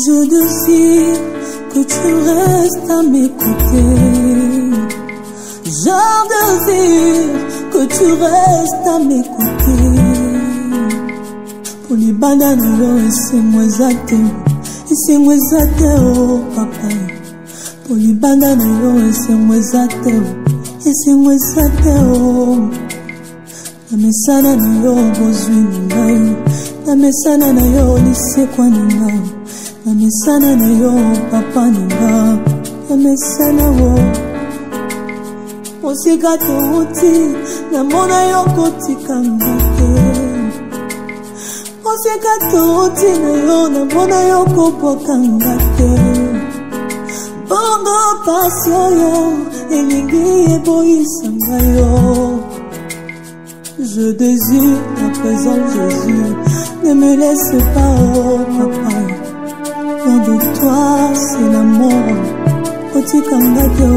Je désire que tu restes à m'écouter. Je désire que tu restes à m'écouter. Pour les bananes, c'est moi zate. Et c'est moi zate, oh papa. Pour les bananes, c'est moi zate. Et c'est moi zate, oh. Na mesana na yo bozwi ngai. Na mesana na yo lisekwa nanga. Na mesana na yo papa nanga. Na mesana wo osika touti. Na mona yo kotika ngate. Osika touti na yo. Na mona yo kopoka ngate. Bongo pasio yo elingi eboyisa ngayo. Je désire ta présence, Jésus. Ne me laisse pas, oh papa. Loin de toi, c'est la mort. Oti kangate,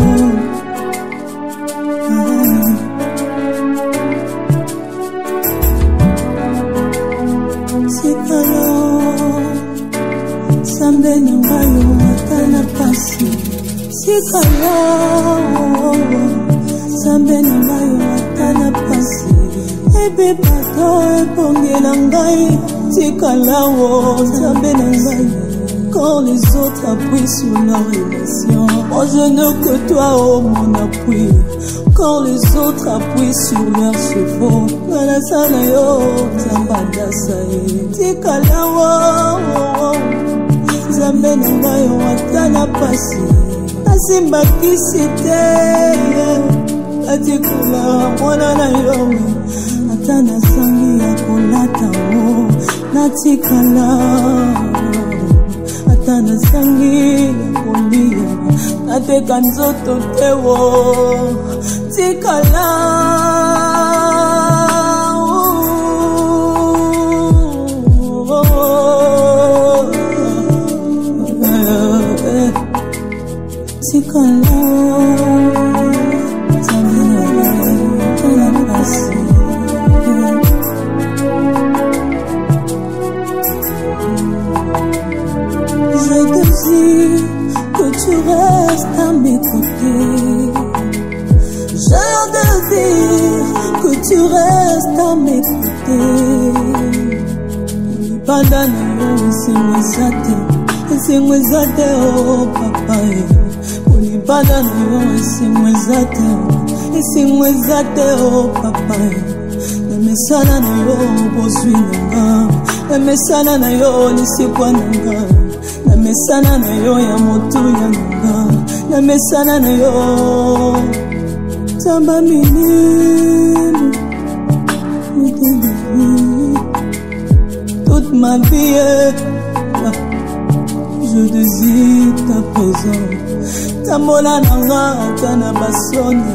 Sikalo, sambe nangayo atana pasi. Sikalo, sambe nangayo atana pasi. Ebe bato epongela ngai. Tikalawo sambe nangai. Quand les autres appuient sur la relation, moi je n'ai que toi, oh mon appui. Quand les autres appuient sur leurs chevaux, nalasana yo zambanda sae. Tikalawo sambe nangai watana pasi. Asimba kisite atikula mwana na yo. Atana sangi ya kolata mo natikala. Atana sangi ya kolia nateka nzoto tewo. Tikala tikala. Je désire que tu restes à m'écouter. Je désire que tu restes à m'écouter. Bandana yo c'est moi zate, oh papa. Bandana yo c'est moi zate, oh papa. Na mesana na yo bozwi nanga. Na mesana na yo lisekwa nanga. Na mesana na yo ya motu ya nanga. Na mesana na yo tamba minime. Toute ma vie je désire ta présence. Tambola nanga atana basoni.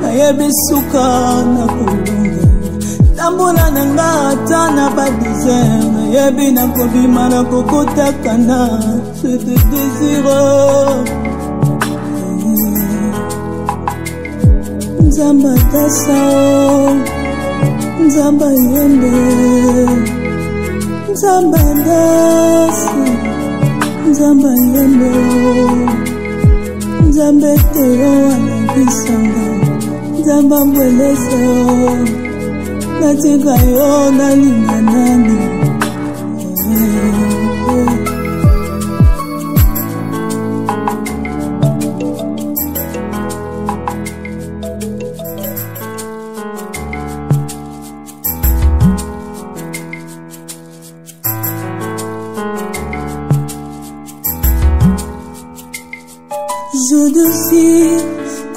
Nayebi suka na kolonga. Tambola nanga atana ba désert. Nayebi na kobima na kokota kana. Je te désire. Nzamba tasa, Nzamba yembe, Nzamba ndasi, Nzamba yembe, Nzamba teo anabisanga, Nzamba mweleze natika yo nalinga nani. Je désire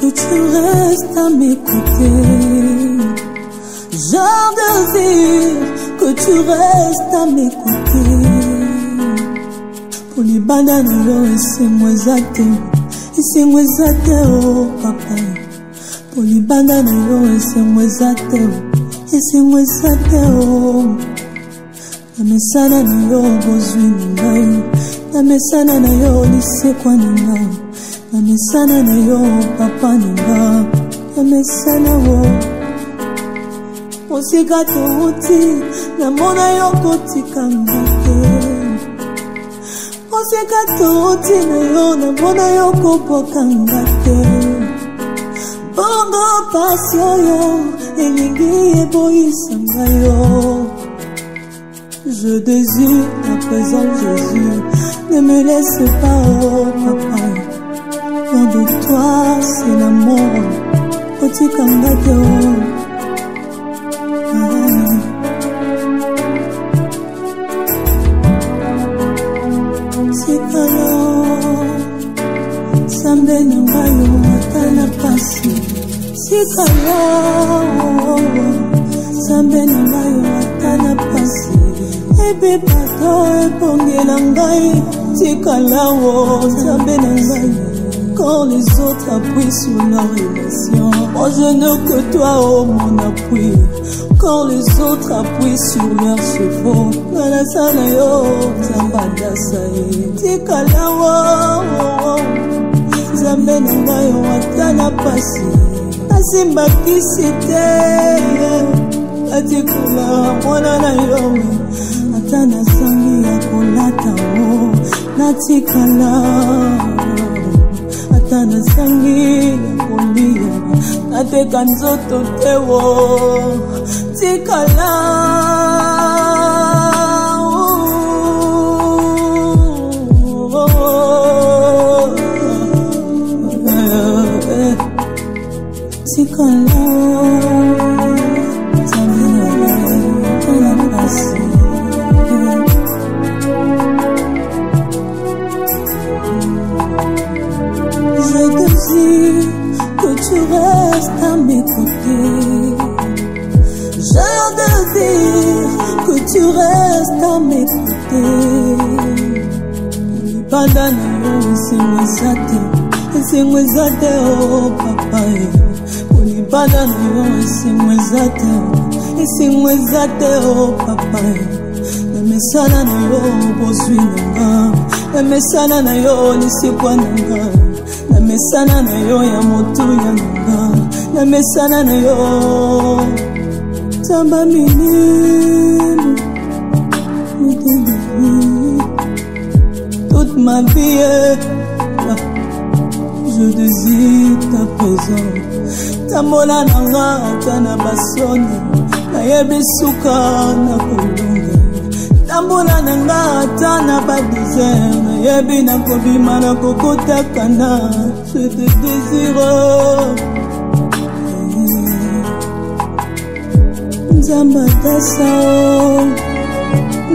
que tu restes à m'écouter. Je désire que tu restes à m'écouter. Pour les bananes, c'est moi zate. Et c'est moi zate, oh papa. Pour les bananes, c'est moi zate. Et c'est moi zate, oh. Na mesana na yo bozwi ngai. Na mesana na yo lisekwa nanga. Na mesana na yo papa nanga. Na mesana wo osika touti. Na mona yo kotika ngate. Moseka toti na yo na bona yo kopokanga te. Bongo pasio yo elingi eboyisanga yo. Je désire ta présence Jésus, ne me laisse pas oh papa. Loin de toi c'est la mort, otikanga te oh. Sikalo Sambe nangayo atana pasi. Sikalo Sambe nangayo atana pasi. Ebe bato ebongela ngai. Sikalo Sambe nangayo. Quand les autres appuient sur la relation, moi je n'ai que toi oh mon appui. Quand les autres appuient sur leurs chevaux, la sana yo zambada sae. Tikala wo zambe nanga yo atana pasi. Asimba kisite atikula mwana na yo atana sangi ya kolata wo natikala. Atana sangi ya kolia nateka nzoto tewo. Tikala Tikala je désire que tu restes à mes côtés. Je désire que tu restes à mes côtés. Libana yo c'est moi zate oh papa. Libana yo c'est moi zate oh papa. Le mesana na yo bozwi nanga, le mesana na yo lisikwa nanga, le mesana na yo ya motu ya nanga, le mesana na yo Samba minime, toute ma vie, je désire ta présence. Tambola nanga tana basoni, na yebisuka na kolunga. Tambola nanga tana badesert, na yebi na kobima na kokota kana. Je te désire. Nzamba tasa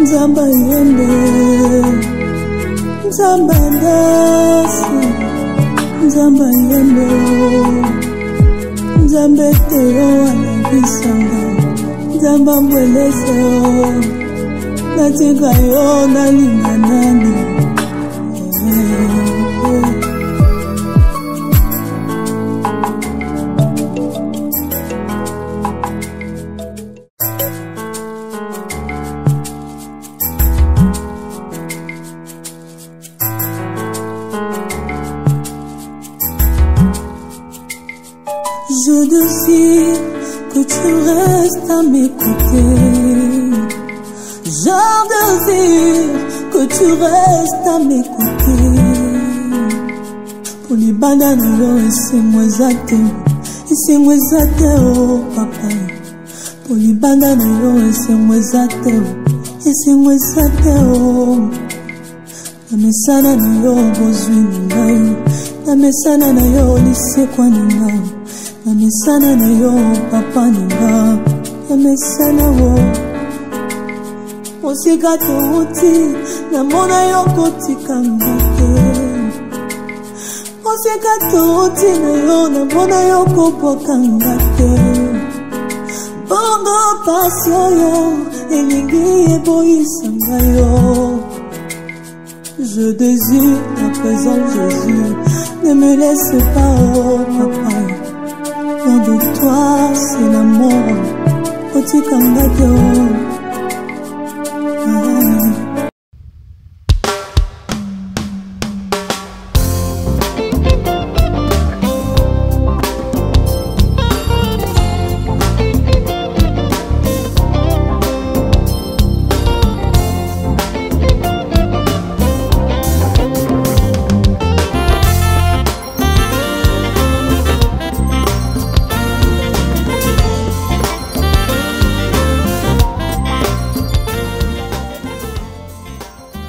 Nzamba yende Nzamba dasi Nzamba yende Nzamba teo anabisanga Nzamba mweleze natika yo nalinga nani. Je désire que tu restes à mes côtés. Je désire que tu restes à mes côtés. Pour les bananes, c'est moi zate, oh papa. Pour les bananes, c'est moi zate, oh. La mesana na yo bozwi ngai, la mesana na yo lisekwa ngai. La mesana na yo papa ninga, la mesana wo. Mosika touti, na mona yo kotikanga te. Mosika touti na yo, na mona yo kopokanga te. Bongo pasio yo, elingi eboyisanga yo. Je désire ta présence Jésus, ne me laisse pas oh papa. Loin de toi c'est la mort, otikanga te oh.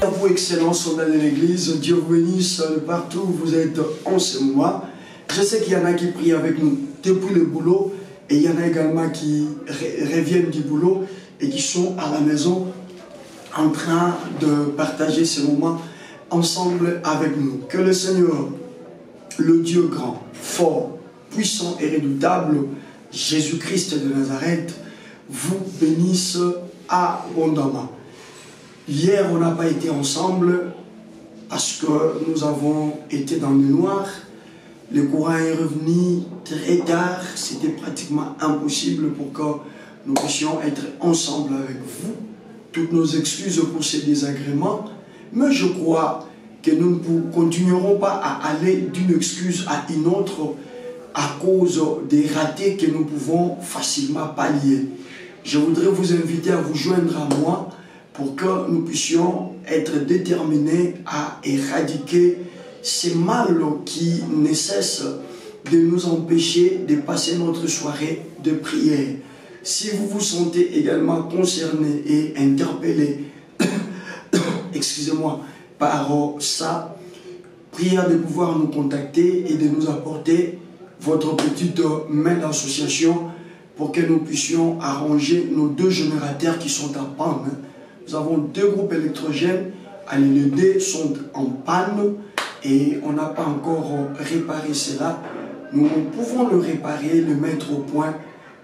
Vous, excellents soldats de l'église, Dieu vous bénisse de partout où vous êtes en ce mois. Je sais qu'il y en a qui prient avec nous depuis le boulot et il y en a également qui reviennent du boulot et qui sont à la maison en train de partager ce moment ensemble avec nous. Que le Seigneur, le Dieu grand, fort, puissant et redoutable, Jésus-Christ de Nazareth, vous bénisse abondamment. Hier, on n'a pas été ensemble parce que nous avons été dans le noir. Le courant est revenu très tard. C'était pratiquement impossible pour que nous puissions être ensemble avec vous. Toutes nos excuses pour ces désagréments. Mais je crois que nous ne continuerons pas à aller d'une excuse à une autre à cause des ratés que nous pouvons facilement pallier. Je voudrais vous inviter à vous joindre à moi pour que nous puissions être déterminés à éradiquer ces mal qui ne cessent de nous empêcher de passer notre soirée de prière. Si vous vous sentez également concerné et interpellé, excusez-moi, par ça, prière de pouvoir nous contacter et de nous apporter votre petite main d'association pour que nous puissions arranger nos 2 générateurs qui sont en panne. Nous avons 2 groupes électrogènes, les 2 sont en panne et on n'a pas encore réparé cela. Nous pouvons le réparer, le mettre au point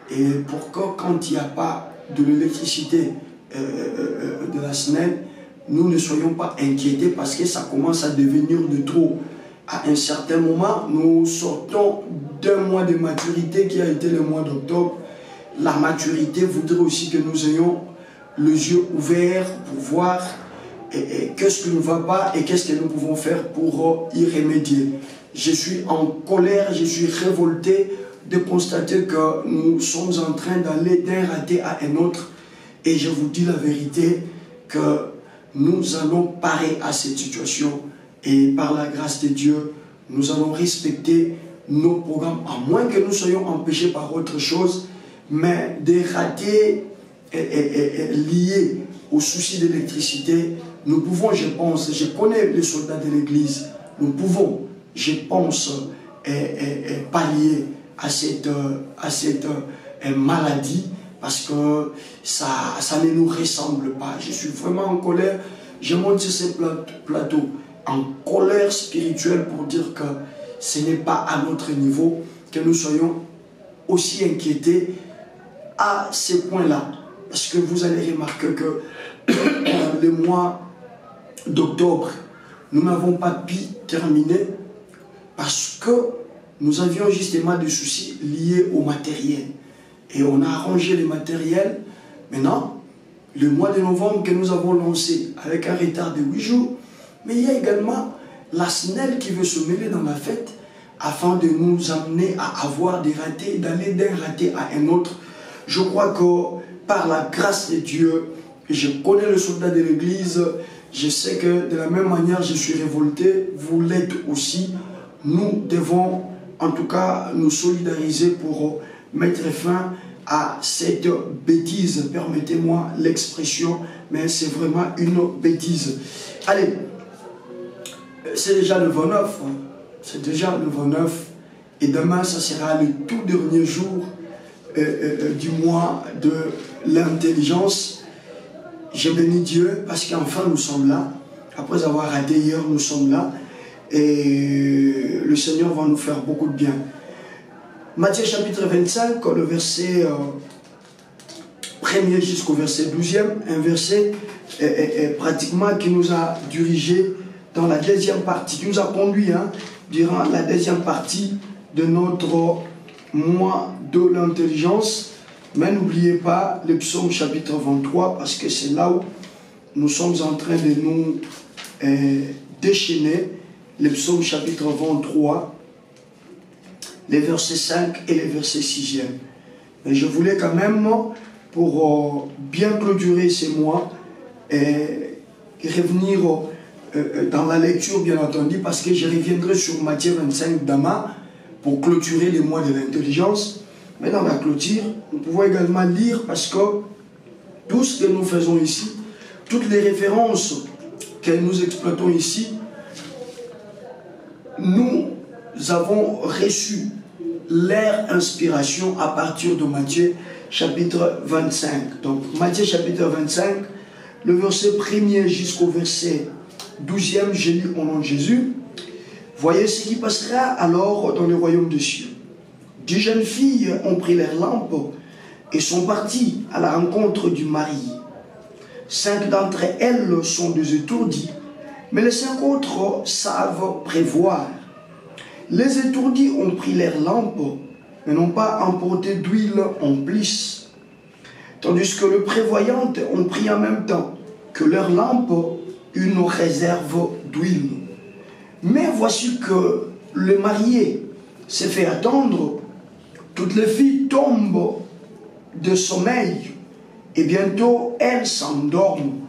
et pour que quand il n'y a pas de l'électricité de la SNEL, nous ne soyons pas inquiétés parce que ça commence à devenir de trop. À un certain moment, nous sortons d'un mois de maturité qui a été le mois d'octobre. La maturité voudrait aussi que nous ayons les yeux ouverts pour voir qu'est-ce qui ne va pas et qu'est-ce que nous pouvons faire pour y remédier. Je suis en colère, je suis révolté de constater que nous sommes en train d'aller d'un raté à un autre et je vous dis la vérité que nous allons parer à cette situation et par la grâce de Dieu, nous allons respecter nos programmes à moins que nous soyons empêchés par autre chose, mais des ratés liés au souci d'électricité, nous pouvons, je pense, je connais les soldats de l'église, nous pouvons, je pense, pallier à cette maladie parce que ça ne nous ressemble pas. Je suis vraiment en colère, je monte sur ce plateau en colère spirituelle pour dire que ce n'est pas à notre niveau que nous soyons aussi inquiétés à ce point-là. Parce que vous allez remarquer que le mois d'octobre, nous n'avons pas pu terminer parce que nous avions justement des soucis liés au matériel. Et on a arrangé le matériel. Maintenant, le mois de novembre que nous avons lancé avec un retard de 8 jours, mais il y a également la SNEL qui veut se mêler dans la fête afin de nous amener à avoir des ratés, d'aller d'un raté à un autre. Je crois que par la grâce de Dieu, je connais le soldat de l'église, je sais que de la même manière je suis révolté, vous l'êtes aussi. Nous devons en tout cas nous solidariser pour mettre fin à cette bêtise, permettez-moi l'expression, mais c'est vraiment une bêtise. Allez, c'est déjà le 29, c'est déjà le 29, et demain ça sera le tout dernier jour du mois de l'intelligence. Je bénis Dieu parce qu'enfin nous sommes là, après avoir raté hier, nous sommes là, et le Seigneur va nous faire beaucoup de bien. Matthieu chapitre 25, le verset 1er jusqu'au verset 12e, un verset pratiquement qui nous a dirigé dans la deuxième partie, qui nous a conduit durant la deuxième partie de notre mois de l'intelligence. Mais n'oubliez pas le psaume chapitre 23 parce que c'est là où nous sommes en train de nous déchaîner. Le psaume chapitre 23, les versets 5 et les versets 6e. Mais je voulais quand même, pour bien clôturer ces mois, revenir dans la lecture, bien entendu, parce que je reviendrai sur Matthieu 25 demain pour clôturer les mois de l'intelligence. Mais dans la clôture, nous pouvons également lire, parce que tout ce que nous faisons ici, toutes les références que nous exploitons ici, nous avons reçu leur inspiration à partir de Matthieu chapitre 25. Donc Matthieu chapitre 25, le verset 1er jusqu'au verset 12e, je lis au nom de Jésus. Voyez ce qui passera alors dans le royaume des cieux. 10 jeunes filles ont pris leurs lampes et sont parties à la rencontre du mari. 5 d'entre elles sont des étourdies, mais les 5 autres savent prévoir. Les étourdies ont pris leurs lampes, mais n'ont pas emporté d'huile en plus. Tandis que les prévoyantes ont pris en même temps que leurs lampes une réserve d'huile. Mais voici que le marié s'est fait attendre, toutes les filles tombent de sommeil, et bientôt elles s'endorment.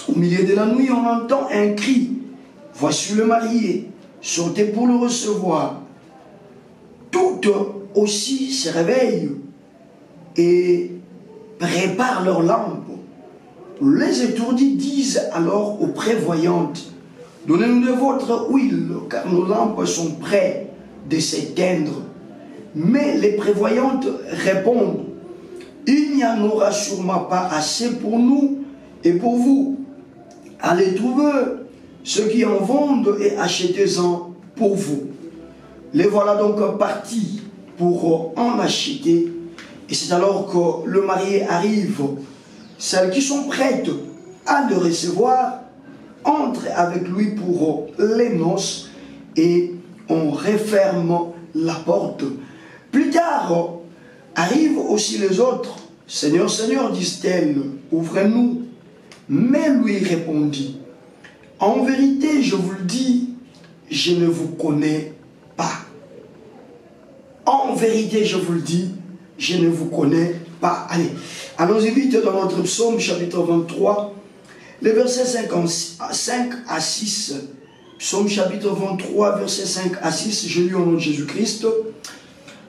Au milieu de la nuit, on entend un cri. Voici le marié, sortez pour le recevoir. Toutes aussi se réveillent et préparent leurs lampes. Les étourdis disent alors aux prévoyantes, donnez-nous de votre huile, car nos lampes sont prêtes de s'éteindre. Mais les prévoyantes répondent, il n'y en aura sûrement pas assez pour nous et pour vous. Allez trouver ceux qui en vendent et achetez-en pour vous. Les voilà donc partis pour en acheter. Et c'est alors que le marié arrive. Celles qui sont prêtes à le recevoir entrent avec lui pour les noces et on referme la porte. Plus tard, arrivent aussi les autres. Seigneur, Seigneur, disent-elles, ouvrez-nous. Mais lui répondit, en vérité, je vous le dis, je ne vous connais pas. En vérité, je vous le dis, je ne vous connais pas. Allez, allons-y vite dans notre psaume, chapitre 23, les versets 5 à 6. Psaume chapitre 23, versets 5 à 6, je lis au nom de Jésus-Christ.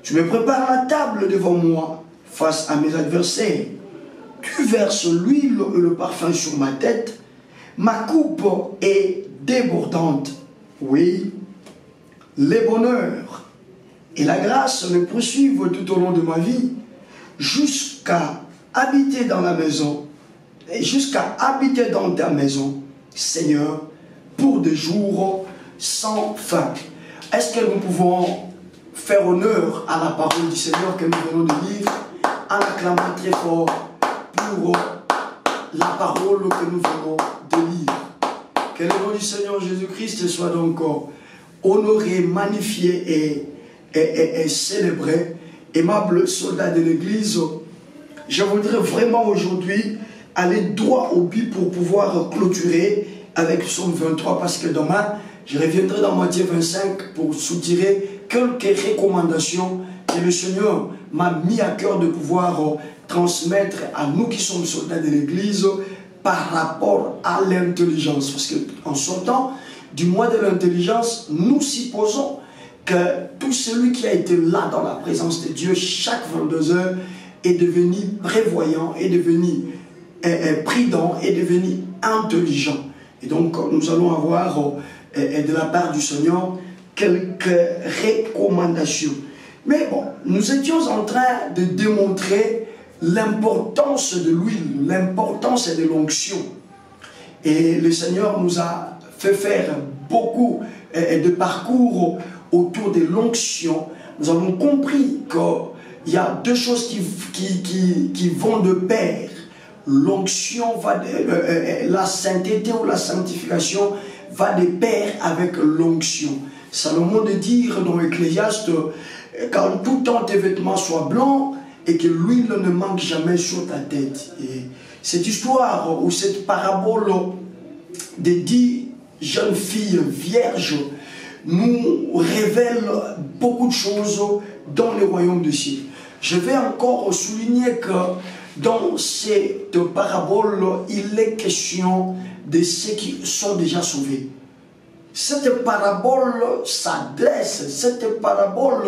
Tu me prépares la table devant moi, face à mes adversaires. Tu verses l'huile et le parfum sur ma tête. Ma coupe est débordante. Oui, les bonheurs et la grâce me poursuivent tout au long de ma vie, jusqu'à habiter dans la maison, et jusqu'à habiter dans ta maison, Seigneur, pour des jours sans fin. Est-ce que nous pouvons faire honneur à la parole du Seigneur que nous venons de lire, en acclamant très fort pour la parole que nous venons de lire. Que le nom du Seigneur Jésus-Christ soit donc honoré, magnifié et célébré. Aimable soldat de l'Église, je voudrais vraiment aujourd'hui aller droit au but pour pouvoir clôturer avec Psaume 23, parce que demain, je reviendrai dans Matthieu 25 pour soutirer quelques recommandations que le Seigneur m'a mis à cœur de pouvoir transmettre à nous qui sommes soldats de l'Église par rapport à l'intelligence. Parce qu'en sortant du mois de l'intelligence, nous supposons que tout celui qui a été là dans la présence de Dieu chaque 22 heures est devenu prévoyant, est devenu prudent, est devenu intelligent. Et donc nous allons avoir de la part du Seigneur quelques recommandations. Mais bon, nous étions en train de démontrer l'importance de l'huile, l'importance de l'onction. Et le Seigneur nous a fait faire beaucoup de parcours autour de l'onction. Nous avons compris qu'il y a deux choses qui vont de pair. L'onction va la sainteté ou la sanctification va de pair avec l'onction. Salomon de dire dans Ecclésiaste, quand tout temps tes vêtements soient blancs et que l'huile ne manque jamais sur ta tête. Et cette histoire ou cette parabole des 10 jeunes filles vierges nous révèle beaucoup de choses dans le royaume des cieux. Je vais encore souligner que dans cette parabole, il est question de ceux qui sont déjà sauvés. Cette parabole s'adresse, cette parabole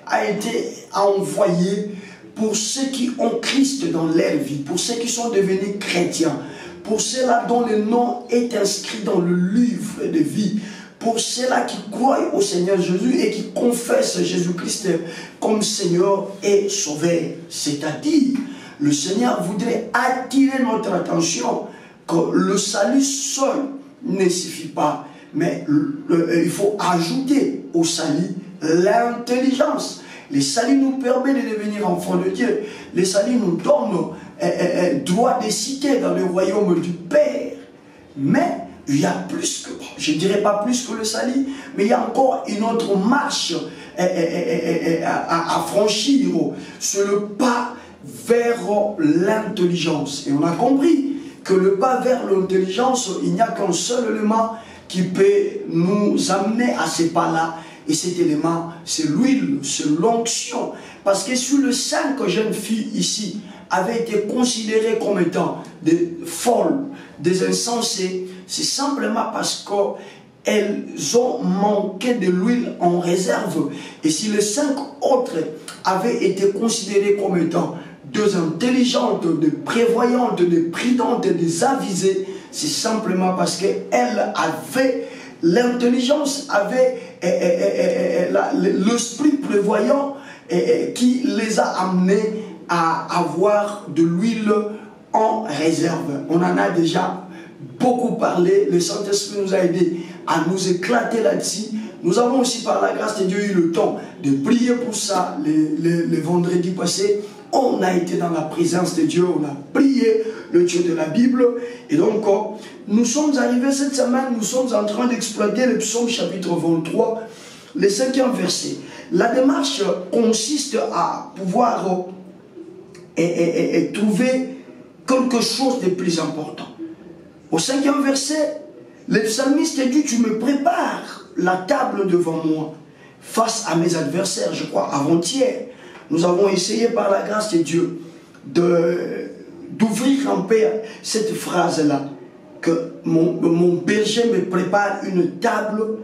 a été envoyée pour ceux qui ont Christ dans leur vie, pour ceux qui sont devenus chrétiens, pour ceux-là dont le nom est inscrit dans le livre de vie, pour ceux-là qui croient au Seigneur Jésus et qui confessent Jésus-Christ comme Seigneur et Sauveur. C'est-à-dire, le Seigneur voudrait attirer notre attention que le salut seul ne suffit pas, mais il faut ajouter au salut l'intelligence. Le salut nous permet de devenir enfants de Dieu. Le salut nous donne droit de citer dans le royaume du Père. Mais il y a plus que, je ne dirais pas plus que le salut, mais il y a encore une autre marche à franchir. C'est le pas vers l'intelligence. Et on a compris que le pas vers l'intelligence, il n'y a qu'un seul élément qui peut nous amener à ces pas-là. Et cet élément, c'est l'huile, c'est l'onction. Parce que sur les 5 jeunes filles ici avaient été considérées comme étant des folles, des insensées, c'est simplement parce qu'elles ont manqué de l'huile en réserve. Et si les 5 autres avaient été considérées comme étant des intelligentes, des prévoyantes, des prudentes, des avisées, c'est simplement parce qu'elles avaient l'intelligence, avait l'esprit prévoyant qui les a amenés à avoir de l'huile en réserve. On en a déjà beaucoup parlé. Le Saint-Esprit nous a aidés à nous éclater là-dessus. Nous avons aussi, par la grâce de Dieu, eu le temps de prier pour ça le vendredi passé. On a été dans la présence de Dieu, on a prié le Dieu de la Bible. Et donc, nous sommes arrivés cette semaine, nous sommes en train d'exploiter le psaume chapitre 23, le 5e verset. La démarche consiste à pouvoir trouver quelque chose de plus important. Au 5e verset, le psalmiste dit, tu me prépares la table devant moi, face à mes adversaires. Je crois avant-hier, nous avons essayé par la grâce de Dieu d'ouvrir en paix cette phrase-là, que mon berger me prépare une table.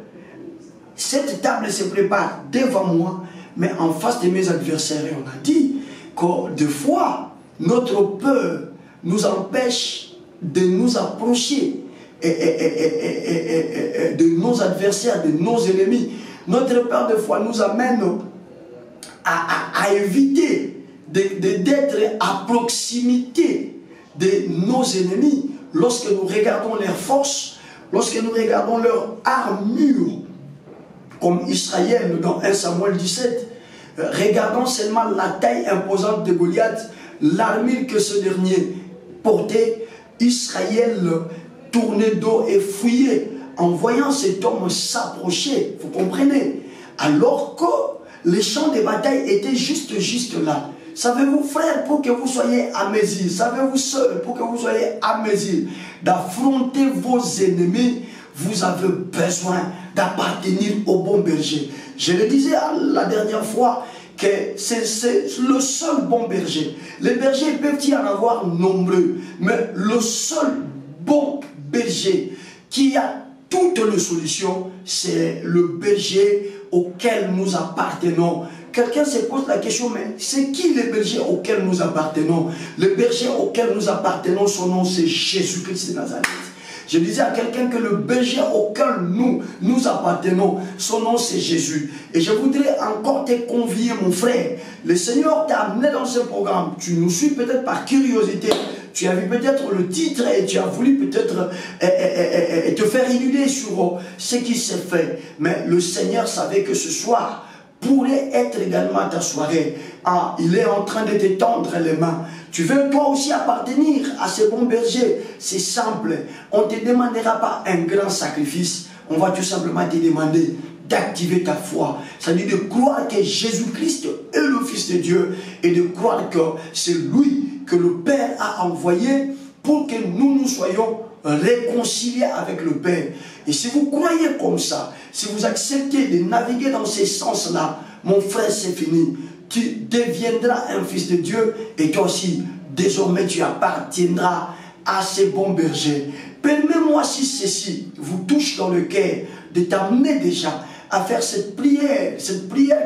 Cette table se prépare devant moi, mais en face de mes adversaires. Et on a dit que des fois, notre peur nous empêche de nous approcher de nos adversaires, de nos ennemis. Notre peur, des fois, nous amène à éviter d'être à proximité de nos ennemis lorsque nous regardons leurs forces, lorsque nous regardons leur armure, comme Israël dans 1 Samuel 17, regardons seulement la taille imposante de Goliath, l'armure que ce dernier portait. Israël tournait dos et fuyait en voyant cet homme s'approcher, vous comprenez, alors que les champs de bataille étaient juste là. Savez-vous, frères, pour que vous soyez à mesure, savez-vous, sœurs, pour que vous soyez à mesure d'affronter vos ennemis, vous avez besoin d'appartenir au bon berger. Je le disais la dernière fois que c'est le seul bon berger. Les bergers peuvent y en avoir nombreux, mais le seul bon berger qui a toutes les solutions, c'est le berger auquel nous appartenons. Quelqu'un se pose la question, mais c'est qui le berger auquel nous appartenons? Le berger auquel nous appartenons, son nom c'est Jésus-Christ de Nazareth. Je disais à quelqu'un que le berger auquel nous appartenons, son nom c'est Jésus. Et je voudrais encore te convier, mon frère. Le Seigneur t'a amené dans ce programme. Tu nous suis peut-être par curiosité. Tu as vu peut-être le titre et tu as voulu peut-être te faire une idée sur ce qui s'est fait. Mais le Seigneur savait que ce soir pourrait être également ta soirée. Ah, il est en train de te tendre les mains. Tu veux toi aussi appartenir à ce bon berger? C'est simple. On ne te demandera pas un grand sacrifice. On va tout simplement te demander d'activer ta foi. C'est-à-dire de croire que Jésus-Christ est le Fils de Dieu et de croire que c'est lui que le Père a envoyé pour que nous soyons réconciliés avec le Père. Et si vous croyez comme ça, si vous acceptez de naviguer dans ces sens-là, mon frère, c'est fini. Tu deviendras un fils de Dieu et toi aussi, désormais, tu appartiendras à ces bons bergers. Permets-moi, si ceci vous touche dans le cœur, de t'amener déjà à faire cette prière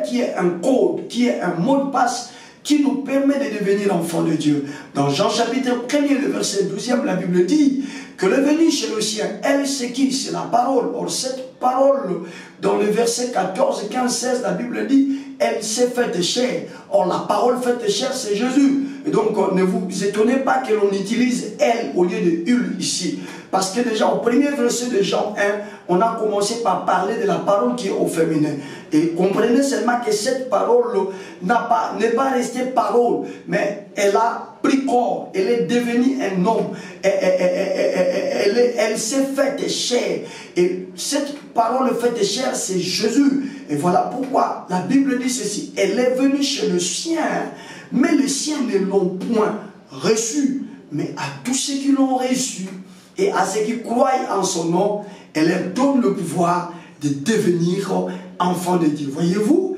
qui est un code, qui est un mot de passe qui nous permet de devenir enfants de Dieu. Dans Jean chapitre 1er, le verset 12e, la Bible dit que le venu chez le sien, elle c'est qui? C'est la parole. Or cette parole, dans le verset 14, 15, 16, la Bible dit, elle s'est faite chair. Or la parole faite chair, c'est Jésus. Et donc ne vous étonnez pas que l'on utilise elle au lieu de Ul ici. Parce que déjà au premier verset de Jean 1, on a commencé par parler de la parole qui est au féminin. Et comprenez seulement que cette parole n'est pas restée parole, mais elle a pris corps, elle est devenue un homme, elle s'est faite chair. Et cette parole faite chair, c'est Jésus. Et voilà pourquoi la Bible dit ceci, elle est venue chez le sien, mais les siens ne l'ont point reçu, mais à tous ceux qui l'ont reçu, et à ceux qui croient en son nom, elle leur donne le pouvoir de devenir enfants de Dieu. Voyez-vous,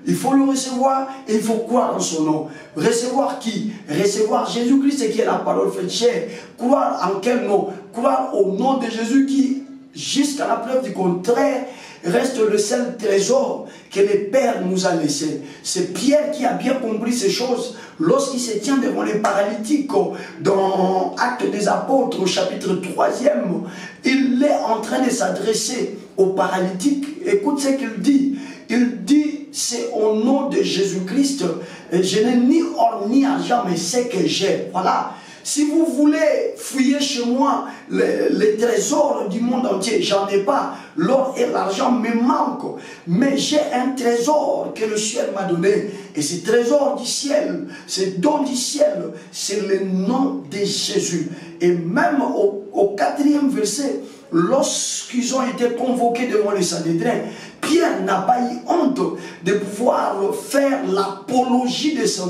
il faut le recevoir et il faut croire en son nom. Recevoir qui? Recevoir Jésus-Christ qui est la parole faite chair. Croire en quel nom? Croire au nom de Jésus qui, jusqu'à la preuve du contraire, reste le seul trésor que le Père nous a laissé. C'est Pierre qui a bien compris ces choses lorsqu'il se tient devant les paralytiques dans Actes des Apôtres au chapitre 3e. Il est en train de s'adresser aux paralytiques. Écoute ce qu'il dit. Il dit, c'est au nom de Jésus-Christ, je n'ai ni or ni argent, mais ce que j'ai. Voilà. Si vous voulez fouiller chez moi les trésors du monde entier, j'en ai pas. L'or et l'argent me manquent. Mais j'ai un trésor que le ciel m'a donné. Et ce trésor du ciel, ce don du ciel, c'est le nom de Jésus. Et même au 4e verset, lorsqu'ils ont été convoqués devant le Sanhédrin, Pierre n'a pas eu honte de pouvoir faire l'apologie de ce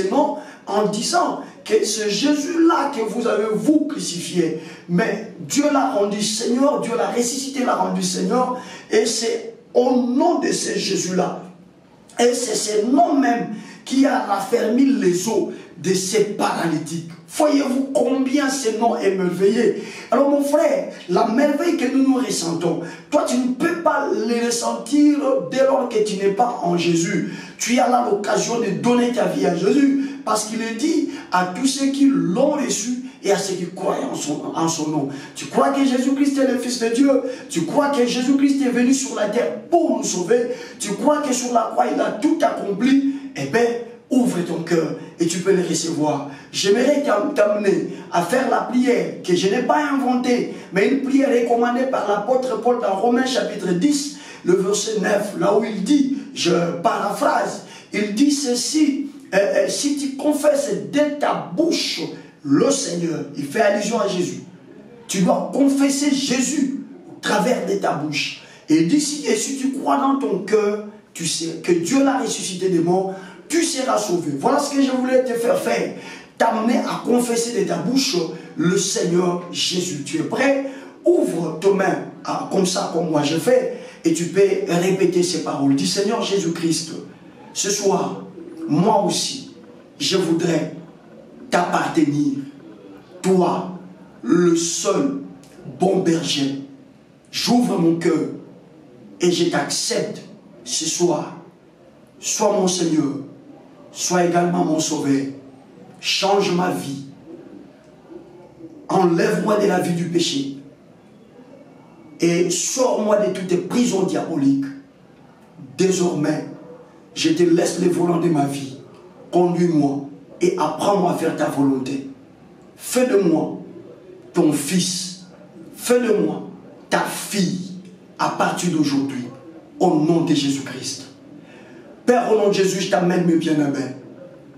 nom, en disant que ce Jésus-là que vous avez vous crucifié, mais Dieu l'a rendu Seigneur, Dieu l'a ressuscité, l'a rendu Seigneur, et c'est au nom de ce Jésus-là, et c'est ce nom même qui a raffermi les os de ces paralytiques. Voyez-vous combien ce nom est merveilleux. Alors mon frère, la merveille que nous ressentons, toi tu ne peux pas le ressentir dès lors que tu n'es pas en Jésus. Tu as là l'occasion de donner ta vie à Jésus, parce qu'il est dit à tous ceux qui l'ont reçu et à ceux qui croient en son nom. Tu crois que Jésus-Christ est le Fils de Dieu? Tu crois que Jésus-Christ est venu sur la terre pour nous sauver? Tu crois que sur la croix il a tout accompli? Eh bien, ouvre ton cœur et tu peux le recevoir. J'aimerais t'amener à faire la prière que je n'ai pas inventée, mais une prière recommandée par l'apôtre Paul dans Romains chapitre 10, le verset 9, là où il dit, je paraphrase, il dit ceci, si tu confesses de ta bouche le Seigneur, il fait allusion à Jésus, tu dois confesser Jésus au travers de ta bouche. Et il dit, et si tu crois dans ton cœur, tu sais que Dieu l'a ressuscité des morts, tu seras sauvé. Voilà ce que je voulais te faire faire. T'amener à confesser de ta bouche le Seigneur Jésus. Tu es prêt? Ouvre tes mains comme ça, comme moi je fais, et tu peux répéter ces paroles. Dis Seigneur Jésus-Christ, ce soir, moi aussi, je voudrais t'appartenir. Toi, le seul bon berger. J'ouvre mon cœur et je t'accepte ce soir. Sois mon Seigneur. Sois également mon sauveur. Change ma vie. Enlève-moi de la vie du péché. Et sors-moi de toutes les prisons diaboliques. Désormais, je te laisse les volants de ma vie. Conduis-moi et apprends-moi à faire ta volonté. Fais de moi ton fils. Fais de moi ta fille à partir d'aujourd'hui. Au nom de Jésus-Christ. Père, au nom de Jésus, je t'amène mes bien-aimés,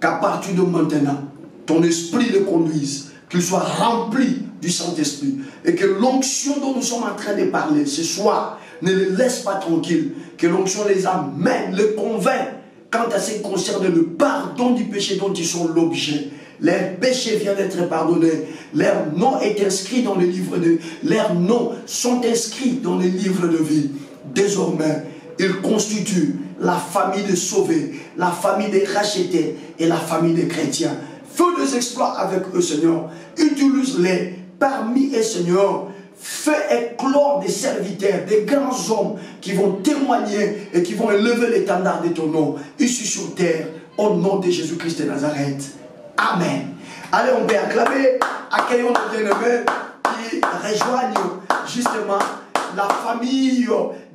qu'à partir de maintenant, ton esprit le conduise, qu'il soit rempli du Saint-Esprit, et que l'onction dont nous sommes en train de parler ce soir ne les laisse pas tranquilles, que l'onction les amène, les convainc quant à ce qui concerne le pardon du péché dont ils sont l'objet. Leur péché vient d'être pardonné, leur nom est inscrit dans le livre de... Leurs noms sont inscrits dans le livre de vie. Désormais, ils constituent la famille des sauvés, la famille des rachetés et la famille des chrétiens. Fais des exploits avec eux, Seigneur. Utilise-les parmi eux, Seigneur. Fais éclore des serviteurs, des grands hommes qui vont témoigner et qui vont élever l'étendard de ton nom ici sur terre. au nom de Jésus-Christ de Nazareth. Amen. Allez, on peut acclamer, accueillons nos bien-aimés qui rejoignent justement la famille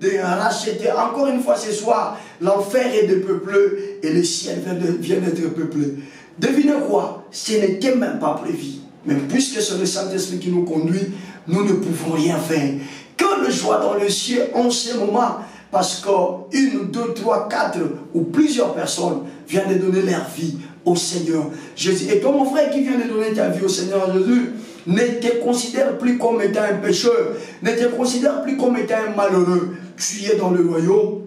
de racheter. Encore une fois ce soir, l'enfer est dépeuplé et le ciel vient d'être peuplé. Devinez quoi? Ce n'était même pas prévu. Mais puisque c'est le Saint-Esprit qui nous conduit, nous ne pouvons rien faire. Que le joie dans le ciel en ce moment, parce qu'une, deux, trois, quatre ou plusieurs personnes viennent de donner leur vie au Seigneur Jésus. Et toi, mon frère qui vient de donner ta vie au Seigneur Jésus, ne te considère plus comme étant un pécheur, ne te considère plus comme étant un malheureux. Tu es dans le royaume.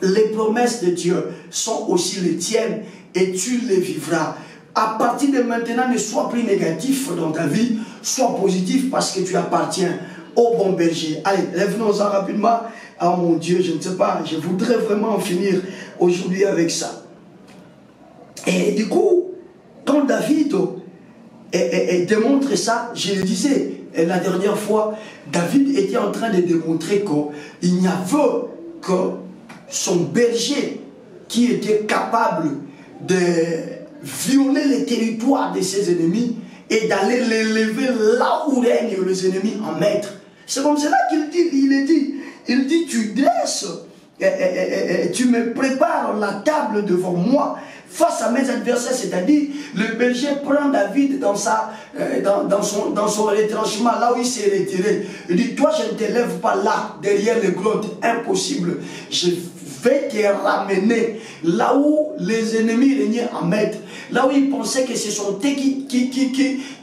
Les promesses de Dieu sont aussi les tiennes et tu les vivras. À partir de maintenant, ne sois plus négatif dans ta vie, sois positif parce que tu appartiens au bon berger. Allez, revenons-en rapidement. Ah mon Dieu, je ne sais pas, je voudrais vraiment en finir aujourd'hui avec ça. Et du coup, quand David démontre ça, je le disais la dernière fois, David était en train de démontrer qu'il n'y avait que son berger qui était capable de violer les territoires de ses ennemis et d'aller les lever là où règnent les ennemis en maître. C'est comme cela qu'il dit, il dit, tu dresses, tu me prépares la table devant moi face à mes adversaires, c'est-à-dire le berger prend David dans son retranchement, là où il s'est retiré. Il dit, toi je ne te lève pas là, derrière les grottes, impossible. Je vais te ramener là où les ennemis régnaient en maître, là où ils pensaient que ce sont eux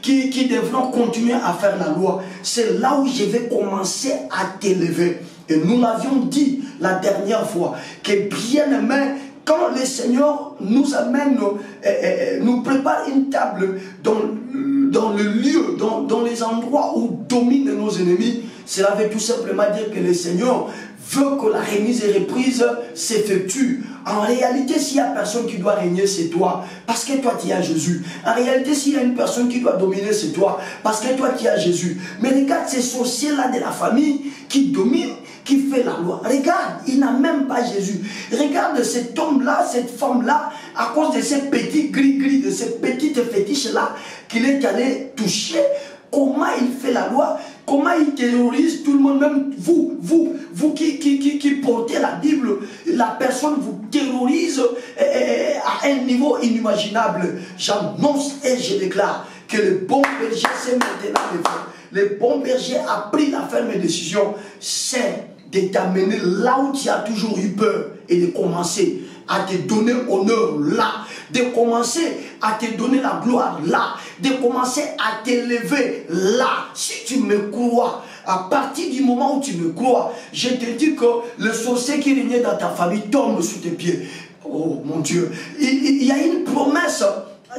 qui devront continuer à faire la loi. C'est là où je vais commencer à t'élever. Et nous l'avions dit la dernière fois, que bien aimé, quand le Seigneur nous amène, nous prépare une table dans le lieu, dans les endroits où dominent nos ennemis, cela veut tout simplement dire que le Seigneur veut que la remise et reprise s'effectue. En réalité, s'il y a personne qui doit régner, c'est toi. Parce que toi, tu as Jésus. En réalité, s'il y a une personne qui doit dominer, c'est toi. Parce que toi, tu as Jésus. Mais regarde ces sorciers-là de la famille qui dominent, qui fait la loi. Regarde, il n'a même pas Jésus. Regarde cet homme-là, cette femme-là, à cause de ces petits gris-gris, de ces petites fétiches-là, qu'il est allé toucher. Comment il fait la loi? Comment il terrorise tout le monde? Même vous qui portez la Bible, la personne vous terrorise à un niveau inimaginable. J'annonce et je déclare que le bon berger sait maintenant le faire. Le bon berger a pris la ferme décision, c'est de t'amener là où tu as toujours eu peur et de commencer à te donner honneur là, de commencer à te donner la gloire là, de commencer à t'élever là. Si tu me crois, à partir du moment où tu me crois, je te dis que le sorcier qui régnait dans ta famille tombe sous tes pieds. Oh mon Dieu, il y a une promesse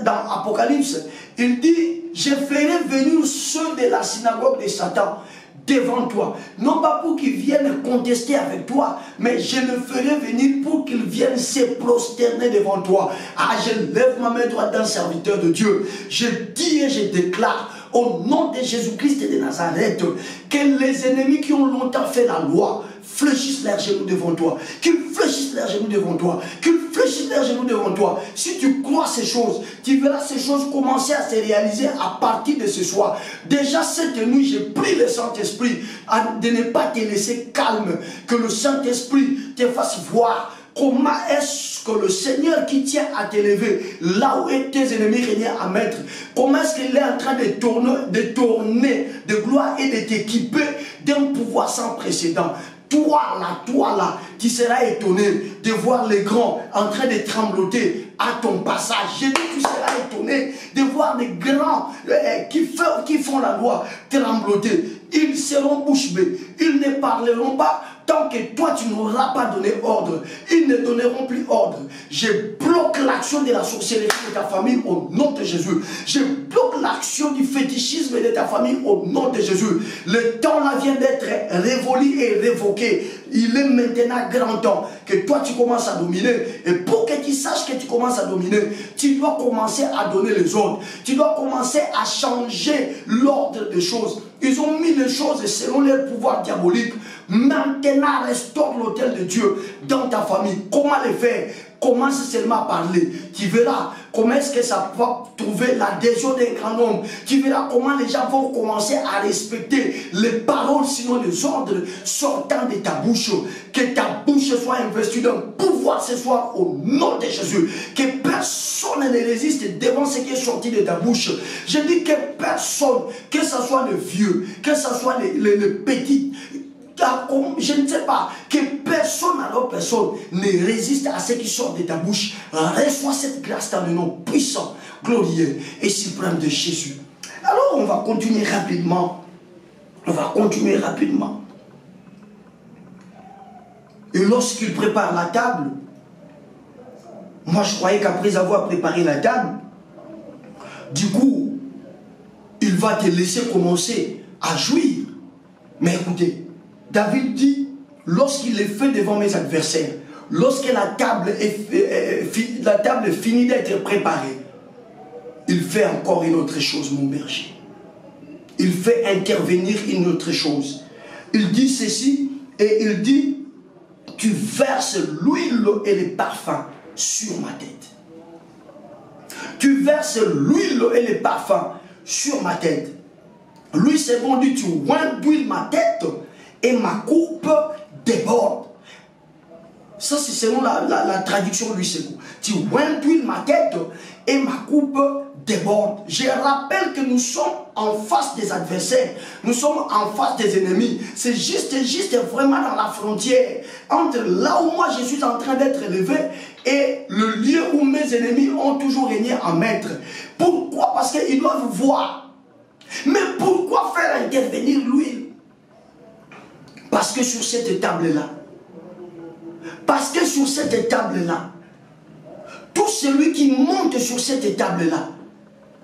dans Apocalypse. Il dit, je ferai venir ceux de la synagogue de Satan devant toi, non pas pour qu'ils viennent contester avec toi, mais je le ferai venir pour qu'ils viennent se prosterner devant toi. Ah, je lève ma main droite d'un serviteur de Dieu. Je dis et je déclare au nom de Jésus-Christ de Nazareth que les ennemis qui ont longtemps fait la loi fléchissent leurs genoux devant toi, qu'ils fléchissent leurs genoux devant toi, qu'ils fléchissent leurs genoux devant toi. Si tu crois ces choses, tu verras ces choses commencer à se réaliser à partir de ce soir. Déjà cette nuit, j'ai pris le Saint-Esprit de ne pas te laisser calme, que le Saint-Esprit te fasse voir comment est-ce que le Seigneur qui tient à t'élever, là où tes ennemis régnaient à mettre, comment est-ce qu'il est en train de tourner de gloire et de t'équiper d'un pouvoir sans précédent. Toi là, tu seras étonné de voir les grands en train de trembloter à ton passage. J'ai dit, tu seras étonné de voir les grands qui font la loi trembloter. Ils seront bouche bée, ils ne parleront pas tant que toi tu n'auras pas donné ordre. Ils ne donneront plus ordre. Je bloque l'action de la sorcellerie de ta famille au nom de Jésus. Je bloque l'action du fétichisme de ta famille au nom de Jésus. Le temps là vient d'être révolu et révoqué. Il est maintenant grand temps que toi tu commences à dominer. Et pour que tu saches que tu commences à dominer, tu dois commencer à donner les ordres. Tu dois commencer à changer l'ordre des choses. Ils ont mis les choses selon leur pouvoir diabolique. Maintenant, restaure l'autel de Dieu dans ta famille. Comment le faire? commence seulement à parler. Tu verras comment est-ce que ça va trouver l'adhésion d'un grand nombre. Tu verras comment les gens vont commencer à respecter les paroles, sinon les ordres sortant de ta bouche. Que ta bouche soit investie d'un pouvoir ce soir au nom de Jésus. Que personne ne résiste devant ce qui est sorti de ta bouche. Je dis que personne, que ce soit le vieux, que ce soit les petits, je ne sais pas, que personne alors personne ne résiste à ce qui sort de ta bouche. Reçois cette grâce dans le nom puissant, glorieux et suprême de Jésus. Alors on va continuer rapidement. On va continuer rapidement. Et lorsqu'il prépare la table, moi je croyais qu'après avoir préparé la table, du coup, il va te laisser commencer à jouir. Mais écoutez, David dit, lorsqu'il est fait devant mes adversaires, lorsque la table finit d'être préparée, il fait encore une autre chose, mon berger. Il fait intervenir une autre chose. Il dit ceci, et il dit, tu verses l'huile et les parfums sur ma tête. Tu verses l'huile et les parfums sur ma tête. Lui, c'est bon, dit, tu oins d'huile ma tête et ma coupe déborde. Ça, c'est selon la traduction lui, c'est bon. Tu oins d'huile ma tête et ma coupe déborde. Je rappelle que nous sommes en face des adversaires. Nous sommes en face des ennemis. C'est juste vraiment dans la frontière entre là où moi je suis en train d'être élevé et le lieu où mes ennemis ont toujours régné en maître. Pourquoi? Parce qu'ils doivent voir. Mais pourquoi faire intervenir l'huile? Parce que sur cette table-là, tout celui qui monte sur cette table-là,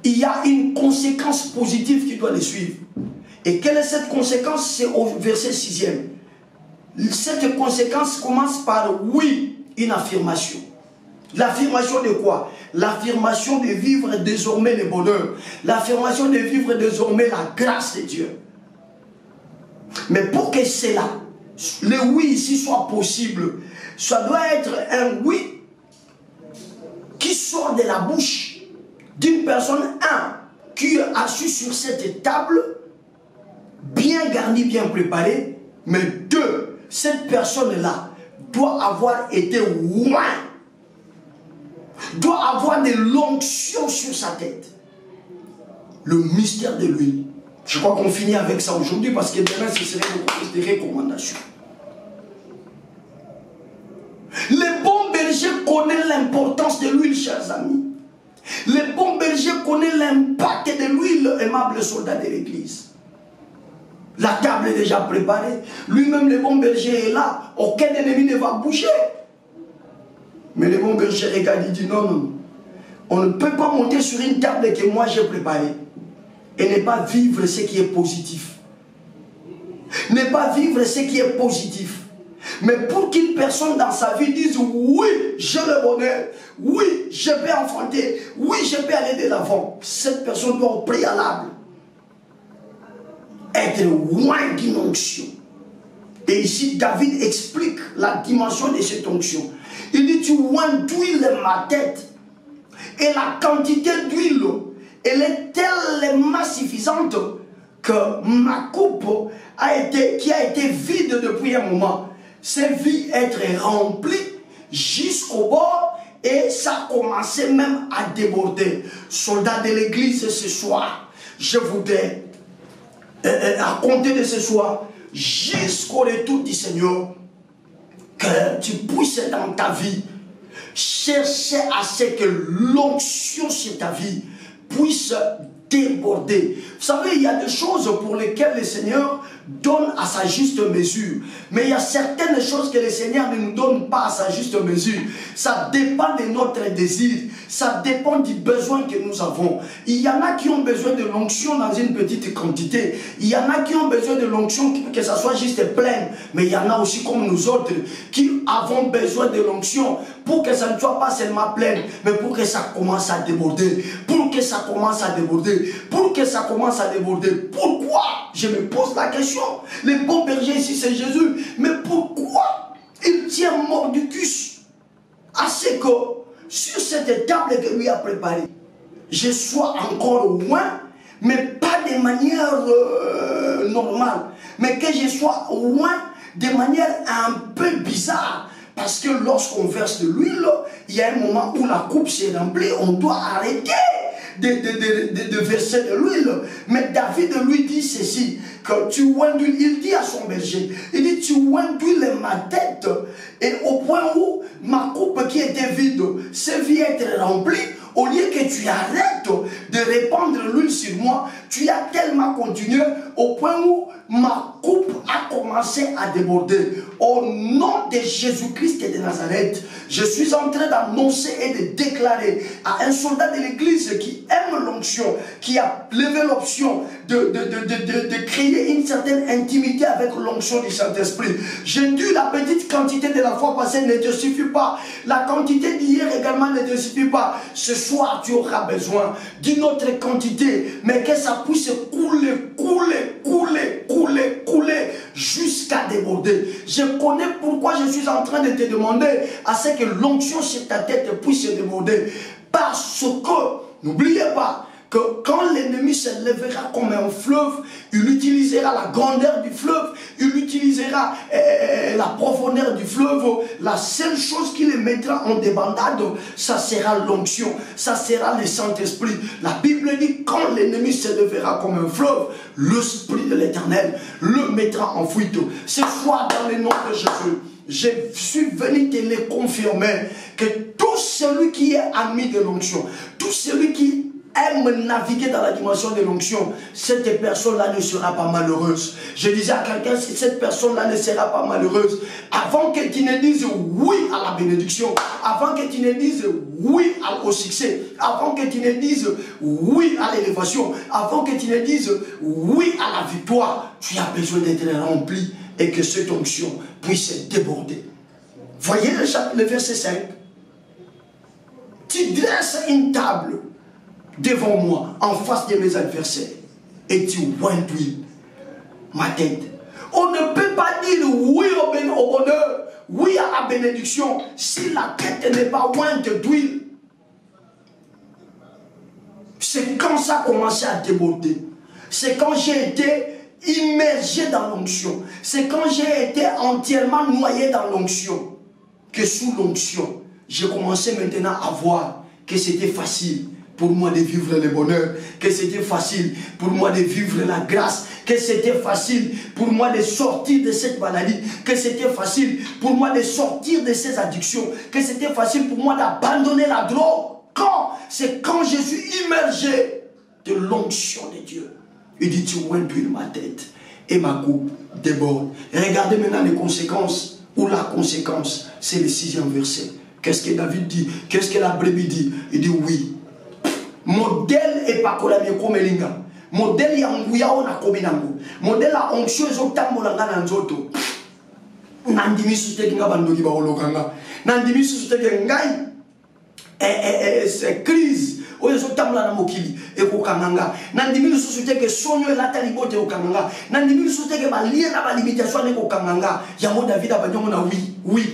il y a une conséquence positive qui doit le suivre. Et quelle est cette conséquence? C'est au verset 6e. Cette conséquence commence par oui, une affirmation. L'affirmation de quoi? L'affirmation de vivre désormais le bonheur. L'affirmation de vivre désormais la grâce de Dieu. Mais pour que cela, le oui ici soit possible, ça doit être un oui qui sort de la bouche d'une personne, qui est assise sur cette table, bien garnie, bien préparée, mais 2, cette personne-là doit avoir été oint, doit avoir de l'onction sur sa tête. Le mystère de l'huile. Je crois qu'on finit avec ça aujourd'hui parce que demain ce serait beaucoup plus de recommandations. Le bon berger connaît l'importance de l'huile, chers amis. Le bon berger connaît l'impact de l'huile, aimable soldat de l'église. La table est déjà préparée. Lui-même, le bon berger est là. Aucun ennemi ne va bouger. Mais le bon berger regarde, il dit non, non. On ne peut pas monter sur une table que moi j'ai préparée et ne pas vivre ce qui est positif. Ne pas vivre ce qui est positif. Mais pour qu'une personne dans sa vie dise oui, j'ai le bonheur, oui, je peux enfanter, oui, je peux aller de l'avant, cette personne doit au préalable être loin d'une onction. Et ici, David explique la dimension de cette onction. Il dit, tu oins d'huile ma tête. Et la quantité d'huile, elle est tellement suffisante que ma coupe qui a été vide depuis un moment, s'est vue être remplie jusqu'au bord et ça a commencé même à déborder. Soldats de l'église, ce soir, je voudrais, à compter de ce soir, jusqu'au retour du Seigneur, que tu puisses dans ta vie chercher à ce que l'onction sur ta vie puisse déborder. Vous savez, il y a des choses pour lesquelles le Seigneur donne à sa juste mesure. Mais il y a certaines choses que le Seigneur ne nous donne pas à sa juste mesure. Ça dépend de notre désir. Ça dépend du besoin que nous avons. Il y en a qui ont besoin de l'onction dans une petite quantité. Il y en a qui ont besoin de l'onction que ça soit juste plein. Mais il y en a aussi comme nous autres qui avons besoin de l'onction pour que ça ne soit pas seulement plein, mais pour que ça commence à déborder. Pour que ça commence à déborder. Pour que ça commence à déborder. Pourquoi? Je me pose la question. Le bon berger ici c'est Jésus. Mais pourquoi il tient Mordicus à ce que sur cette table que lui a préparée, je sois encore loin, mais pas de manière normale, mais que je sois loin de manière un peu bizarre. Parce que lorsqu'on verse de l'huile, il y a un moment où la coupe s'est remplie, on doit arrêter de verser de l'huile. Mais David lui dit ceci, que tu oins d'huile, il dit à son berger, il dit tu oins d'huile ma tête, et au point où ma coupe qui était vide s'est vue être remplie, au lieu que tu arrêtes de répandre l'huile sur moi, tu as tellement continué au point où ma coupe a commencé à déborder. Au nom de Jésus-Christ de Nazareth, je suis en train d'annoncer et de déclarer à un soldat de l'église qui aime l'onction, qui a levé l'option de créer une certaine intimité avec l'onction du Saint-Esprit. J'ai dit la petite quantité de la fois passée ne te suffit pas. La quantité d'hier également ne te suffit pas. Ce soir, tu auras besoin d'une autre quantité, mais que ça puisse couler jusqu'à déborder. Je connais pourquoi je suis en train de te demander à ce que l'onction sur ta tête puisse déborder. Parce que, n'oubliez pas, que quand l'ennemi se lèvera comme un fleuve, il utilisera la grandeur du fleuve, il utilisera la profondeur du fleuve. La seule chose qui le mettra en débandade, ça sera l'onction, ça sera le Saint-Esprit. La Bible dit, quand l'ennemi se lèvera comme un fleuve, l'Esprit de l'Éternel le mettra en fuite. Ce soir, dans le nom de Jésus, je suis venu te le confirmer, que tout celui qui est ami de l'onction, tout celui qui aime naviguer dans la dimension de l'onction, cette personne-là ne sera pas malheureuse. Je disais à quelqu'un, si cette personne-là ne sera pas malheureuse, avant que tu ne dises oui à la bénédiction, avant que tu ne dises oui au succès, avant que tu ne dises oui à l'élévation, avant que tu ne dises oui à la victoire, tu as besoin d'être rempli et que cette onction puisse déborder. Voyez le verset 5. Tu dresses une table devant moi, en face de mes adversaires, et tu oins d'huile ma tête. On ne peut pas dire oui au bonheur, oui à la bénédiction, si la tête n'est pas ointe d'huile. C'est quand ça a commencé à déborder. C'est quand j'ai été immergé dans l'onction. C'est quand j'ai été entièrement noyé dans l'onction, que sous l'onction, j'ai commencé maintenant à voir que c'était facile pour moi de vivre le bonheur, que c'était facile pour moi de vivre la grâce, que c'était facile pour moi de sortir de cette maladie, que c'était facile pour moi de sortir de ces addictions, que c'était facile pour moi d'abandonner la drogue. Quand? C'est quand je suis immergé de l'onction de Dieu. Il dit, tu oins d'huile ma tête et ma coupe déborde. Et regardez maintenant les conséquences, ou la conséquence, c'est le 6e verset. Qu'est-ce que David dit? Qu'est-ce que la brebis dit? Il dit oui. Modèle et pas comme elinga. Modèle yanguya on a kominango. Modèle la onction ezotambolanga na nzoto. Nandimi suteki nga bandoki ba olokanga. Nandimi suteki ngai c'est crise. Oyo ezotambola na mokili ekokanganga. Nandimi suteki sonyo elata libote okanganga. Nandimi suteki ba lié na ba limitation ekokanganga. Yango David abanyongo na oui.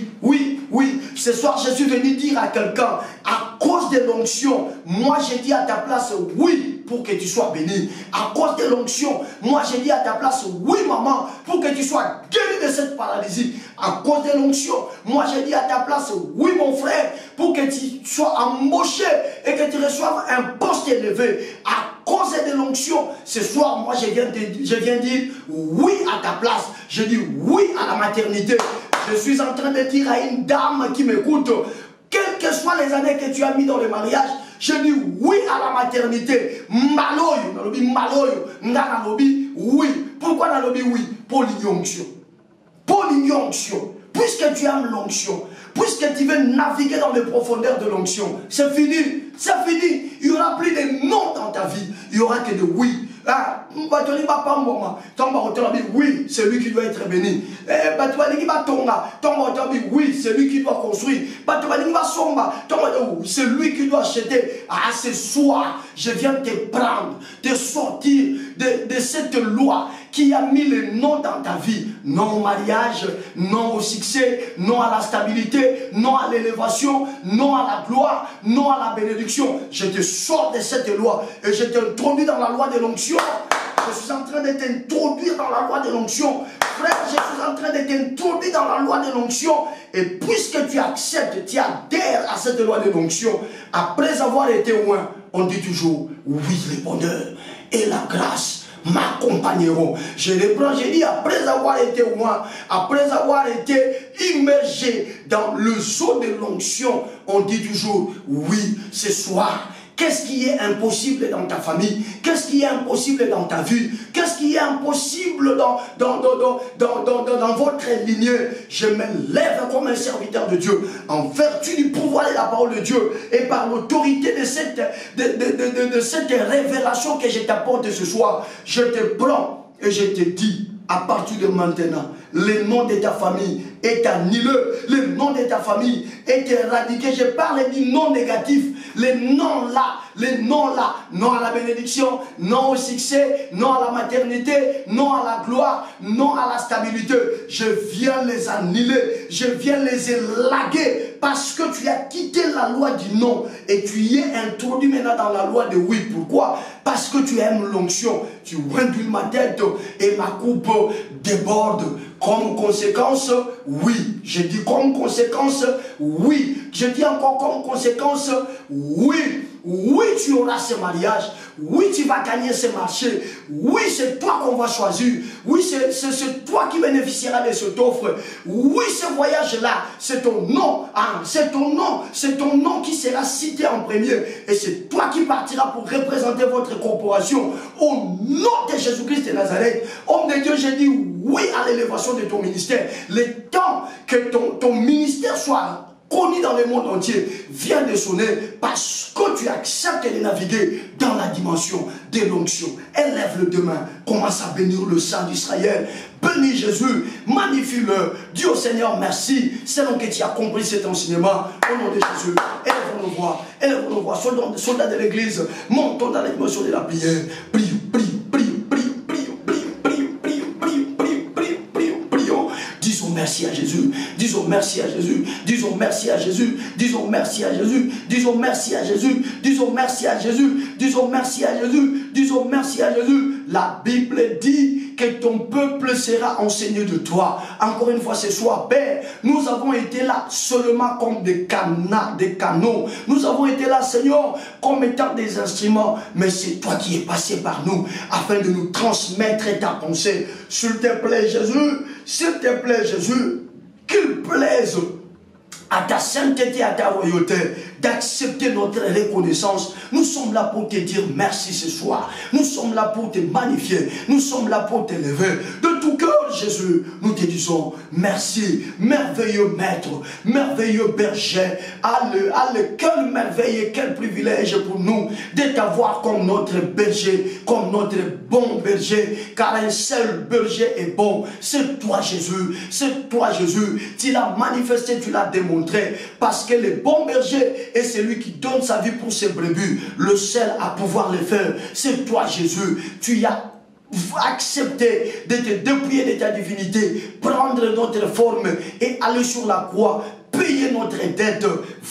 Ce soir, je suis venu dire à quelqu'un, à cause de l'onction, moi j'ai dit à ta place oui pour que tu sois béni. À cause de l'onction, moi j'ai dit à ta place oui maman pour que tu sois guéri de cette paralysie. À cause de l'onction, moi j'ai dit à ta place oui mon frère pour que tu sois embauché et que tu reçoives un poste élevé. À cause de l'onction, ce soir, moi je viens dire oui à ta place. Je dis oui à la maternité. Je suis en train de dire à une dame qui m'écoute, quelles que soient les années que tu as mis dans le mariage, je dis oui à la maternité. Maloyo, oui. Pourquoi nalobi oui? Pour l'onction. Pour l'onction. Puisque tu aimes l'onction, puisque tu veux naviguer dans les profondeurs de l'onction, c'est fini. C'est fini. Il n'y aura plus de non dans ta vie. Il n'y aura que de oui. Oui, c'est lui qui doit être béni. Oui, c'est lui qui doit construire. C'est lui qui doit acheter. Ah, ce soir, je viens te prendre, te sortir de cette loi qui a mis le non dans ta vie. Non au mariage, non au succès, non à la stabilité, non à l'élévation, non à la gloire, non à la bénédiction. Je te sors de cette loi et je t'introduis dans la loi de l'onction. Je suis en train de t'introduire dans la loi de l'onction. Frère, je suis en train de t'introduire dans la loi de l'onction. Et puisque tu acceptes, tu adhères à cette loi de l'onction, après avoir été loin, on dit toujours, oui, le bonheur et la grâce m'accompagneront. Je reprends, j'ai dit, après avoir été loin, après avoir été immergé dans le seau de l'onction, on dit toujours, oui, ce soir, qu'est-ce qui est impossible dans ta famille? Qu'est-ce qui est impossible dans ta vie? Qu'est-ce qui est impossible dans votre lignée? Je me lève comme un serviteur de Dieu, en vertu du pouvoir de la parole de Dieu, et par l'autorité de cette révélation que je t'apporte ce soir. Je te prends et je te dis, à partir de maintenant, le nom de ta famille est annulé, le nom de ta famille est éradiqué. Je parle du nom négatif, les noms là, non à la bénédiction, non au succès, non à la maternité, non à la gloire, non à la stabilité. Je viens les annuler, je viens les élaguer, parce que tu as quitté la loi du non et tu y es introduit maintenant dans la loi de oui. Pourquoi? Parce que tu aimes l'onction. Tu induis ma tête et ma coupe déborde. Comme conséquence, oui. Je dis comme conséquence, oui. Je dis encore comme conséquence, oui. Oui, tu auras ce mariage. Oui, tu vas gagner ce marché. Oui, c'est toi qu'on va choisir. Oui, c'est toi qui bénéficieras de cette offre. Oui, ce voyage-là, c'est ton nom. Ah, c'est ton nom. C'est ton nom qui sera cité en premier. Et c'est toi qui partiras pour représenter votre corporation. Au nom de Jésus-Christ de Nazareth. Homme de Dieu, j'ai dit oui à l'élévation de ton ministère. Le temps que ton ministère soit connu dans le monde entier, vient de sonner, parce que tu acceptes de naviguer dans la dimension de l'onction. Élève-le demain, commence à bénir le sang d'Israël. Bénis Jésus, magnifie-le. Dis au Seigneur merci, selon que tu as compris cet enseignement. Au nom de Jésus, élève nos voix, soldats de l'église, montons dans la dimension de la prière. Prie. Disons merci à Jésus, disons merci à Jésus, disons merci à Jésus, disons merci à Jésus, disons merci à Jésus, disons merci à Jésus, disons merci à Jésus, disons merci à Jésus. La Bible dit que ton peuple sera enseigné de toi. Encore une fois ce soir, Père, nous avons été là seulement comme des canaux. Nous avons été là, Seigneur, comme étant des instruments. Mais c'est toi qui es passé par nous afin de nous transmettre ta pensée. S'il te plaît, Jésus, qu'il plaise à ta sainteté, à ta royauté, d'accepter notre reconnaissance. Nous sommes là pour te dire merci ce soir. Nous sommes là pour te magnifier. Nous sommes là pour t'élever. De tout cœur, Jésus, nous te disons merci. Merveilleux maître, merveilleux berger. Quelle merveille et quel privilège pour nous de t'avoir comme notre berger, comme notre bon berger. Car un seul berger est bon. C'est toi, Jésus. C'est toi, Jésus. Tu l'as manifesté, tu l'as démontré. Parce que le bon berger est celui qui donne sa vie pour ses brebis. Le seul à pouvoir le faire, c'est toi, Jésus. Tu as accepté de te dépouiller de ta divinité, prendre notre forme et aller sur la croix, payer notre dette.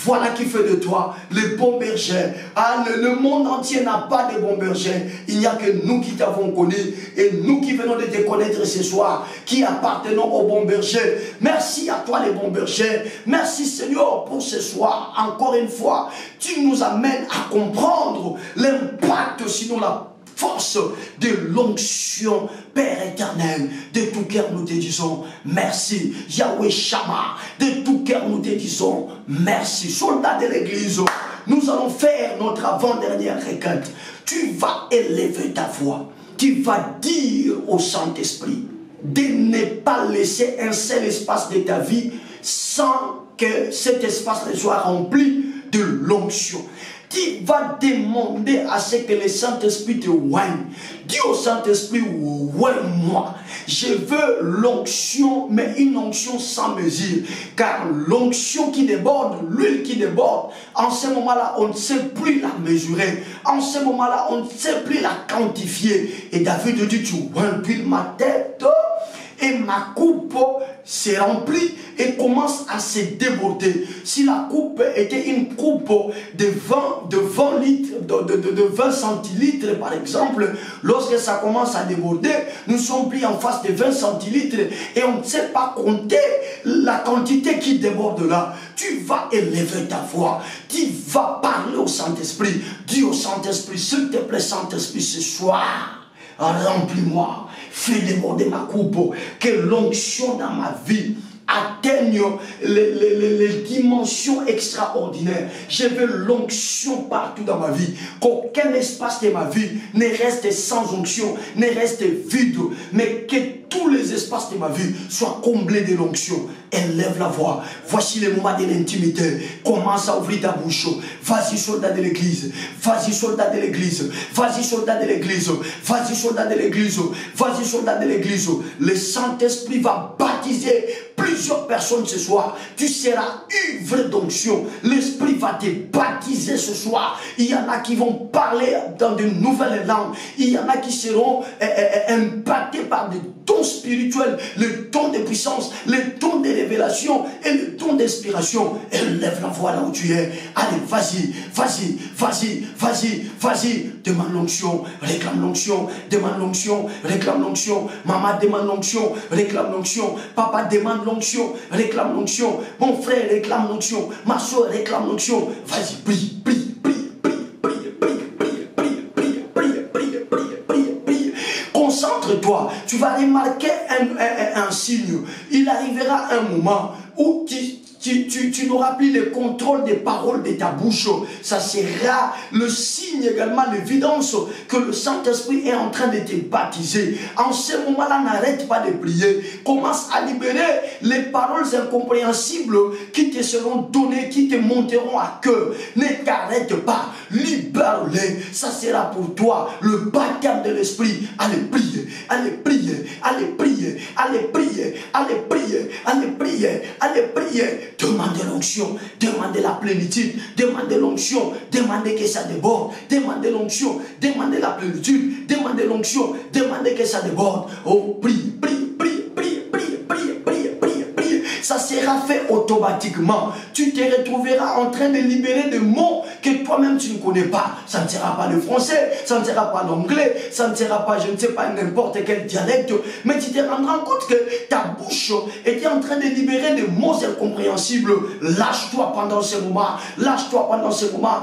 Voilà qui fait de toi le bon berger. Le monde entier n'a pas de bon berger. Il n'y a que nous qui t'avons connu et nous qui venons de te connaître ce soir, qui appartenons au bon berger. Merci à toi le bon berger. Merci Seigneur pour ce soir. Encore une fois, tu nous amènes à comprendre l'impact, sinon la force de l'onction. Père éternel, de tout cœur nous te disons merci. Yahweh Shammah, de tout cœur nous te disons merci. Soldats de l'église, nous allons faire notre avant-dernière requête. Tu vas élever ta voix. Tu vas dire au Saint-Esprit de ne pas laisser un seul espace de ta vie sans que cet espace ne soit rempli de l'onction. tu vas demander à ce que le Saint-Esprit te oigne. Dis au Saint-Esprit, oigne-moi. Je veux l'onction, mais une onction sans mesure. Car l'onction qui déborde, l'huile qui déborde, en ce moment-là, on ne sait plus la mesurer. En ce moment-là, on ne sait plus la quantifier. Et David dit, tu oignes ma tête et ma coupe s'est remplie et commence à se déborder. Si la coupe était une coupe de 20 litres, de 20 centilitres par exemple, lorsque ça commence à déborder, nous sommes pris en face de 20 centilitres et on ne sait pas compter la quantité qui déborde là. Tu vas élever ta voix, tu vas parler au Saint-Esprit. Dis au Saint-Esprit, s'il te plaît Saint-Esprit, ce soir, remplis-moi. Fais déborder ma coupe, que l'onction dans ma vie atteigne les dimensions extraordinaires. Je veux l'onction partout dans ma vie. Qu'aucun espace de ma vie ne reste sans onction, ne reste vide, mais que tous les espaces de ma vie soient comblés de l'onction. Élève la voix. Voici le moment de l'intimité. Commence à ouvrir ta bouche. Vas-y, soldat de l'église. Vas-y, soldat de l'église. Vas-y, soldat de l'église. Vas-y, soldat de l'église. Vas-y, soldat de l'église. Le Saint-Esprit va baptiser plusieurs personnes ce soir. Tu seras ivre d'onction. L'Esprit va te baptiser ce soir. Il y en a qui vont parler dans de nouvelles langues. Il y en a qui seront impactés par des dons spirituels, le don de puissance, le don de révélation et le don d'inspiration. Élève la voix là où tu es. Allez, vas-y, vas-y, vas-y, vas-y, vas-y. Demande l'onction, réclame l'onction, demande l'onction, réclame l'onction. Maman demande l'onction, réclame l'onction. Papa demande l'onction, réclame l'onction. Mon frère réclame l'onction. Ma soeur réclame l'onction. Vas-y, prie, prie. Concentre-toi, tu vas remarquer un signe. Il arrivera un moment où tu n'auras plus le contrôle des paroles de ta bouche. Ça sera le signe également, l'évidence que le Saint-Esprit est en train de te baptiser. En ce moment-là, n'arrête pas de prier. Commence à libérer les paroles incompréhensibles qui te seront données, qui te monteront à cœur. Ne t'arrête pas, libère-les. Ça sera pour toi le baptême de l'Esprit. Allez prier, allez prier, allez prier, allez prier, allez prier, allez prier, allez prier. Demandez l'onction, demandez la plénitude, demandez l'onction, demandez que ça déborde, demandez l'onction, demandez la plénitude, demandez l'onction, demandez que ça déborde. Oh, prie, prie, prie, prie, prie, prie, prie, prie, prie. Ça sera fait automatiquement. Tu te retrouveras en train de libérer des mots que toi-même tu ne connais pas. Ça ne sera pas le français, ça ne sera pas l'anglais, ça ne sera pas, je ne sais pas, n'importe quel dialecte, mais tu te rendras compte que ta bouche était en train de libérer des mots incompréhensibles. Lâche-toi pendant ce moment, lâche-toi pendant ce moment.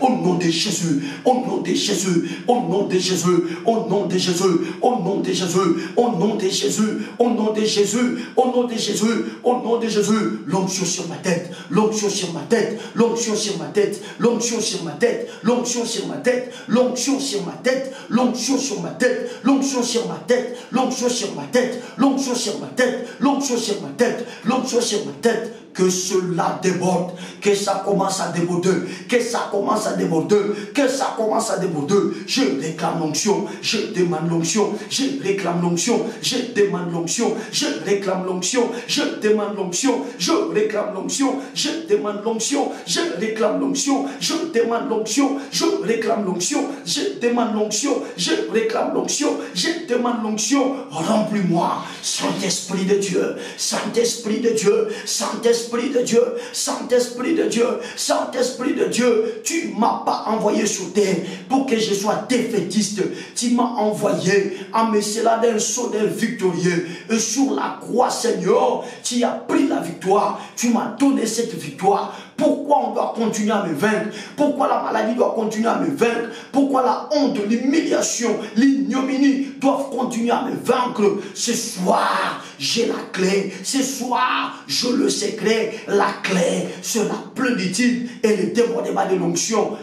Au nom de Jésus, au nom de Jésus, au nom de Jésus, au nom de Jésus, au nom de Jésus, au nom de Jésus, au nom de Jésus, au nom de Jésus, au nom de Jésus, l'onction sur ma tête, l'onction sur ma tête, l'onction sur ma tête, l'onction sur ma tête, l'onction sur ma tête, l'onction sur ma tête, l'onction sur ma tête, l'onction sur ma tête, l'onction sur ma tête, l'onction sur ma tête, l'onction sur ma tête, l'onction sur ma tête. Que cela déborde, que ça commence à déborder, que ça commence à déborder, que ça commence à déborder. Je réclame l'onction, je demande l'onction, je réclame l'onction, je demande l'onction, je réclame l'onction, je demande l'onction, je réclame l'onction, je demande l'onction, je réclame l'onction, je demande l'onction, je réclame l'onction, je demande l'onction, je réclame l'onction, je demande l'onction. Remplis-moi, Saint-Esprit de Dieu, Saint-Esprit de Dieu, Saint-Esprit de Dieu, Saint-Esprit de Dieu, Saint-Esprit de Dieu, tu ne m'as pas envoyé sur terre pour que je sois défaitiste. Tu m'as envoyé à me sceller d'un sceau d'un victorieux. Et sur la croix, Seigneur, tu as pris la victoire. Tu m'as donné cette victoire. Pourquoi on doit continuer à me vaincre? Pourquoi la maladie doit continuer à me vaincre? Pourquoi la honte, l'humiliation, l'ignominie doivent continuer à me vaincre? Ce soir, j'ai la clé. Ce soir, je le secret. La clé, c'est la plénitude et le débordement de l'onction.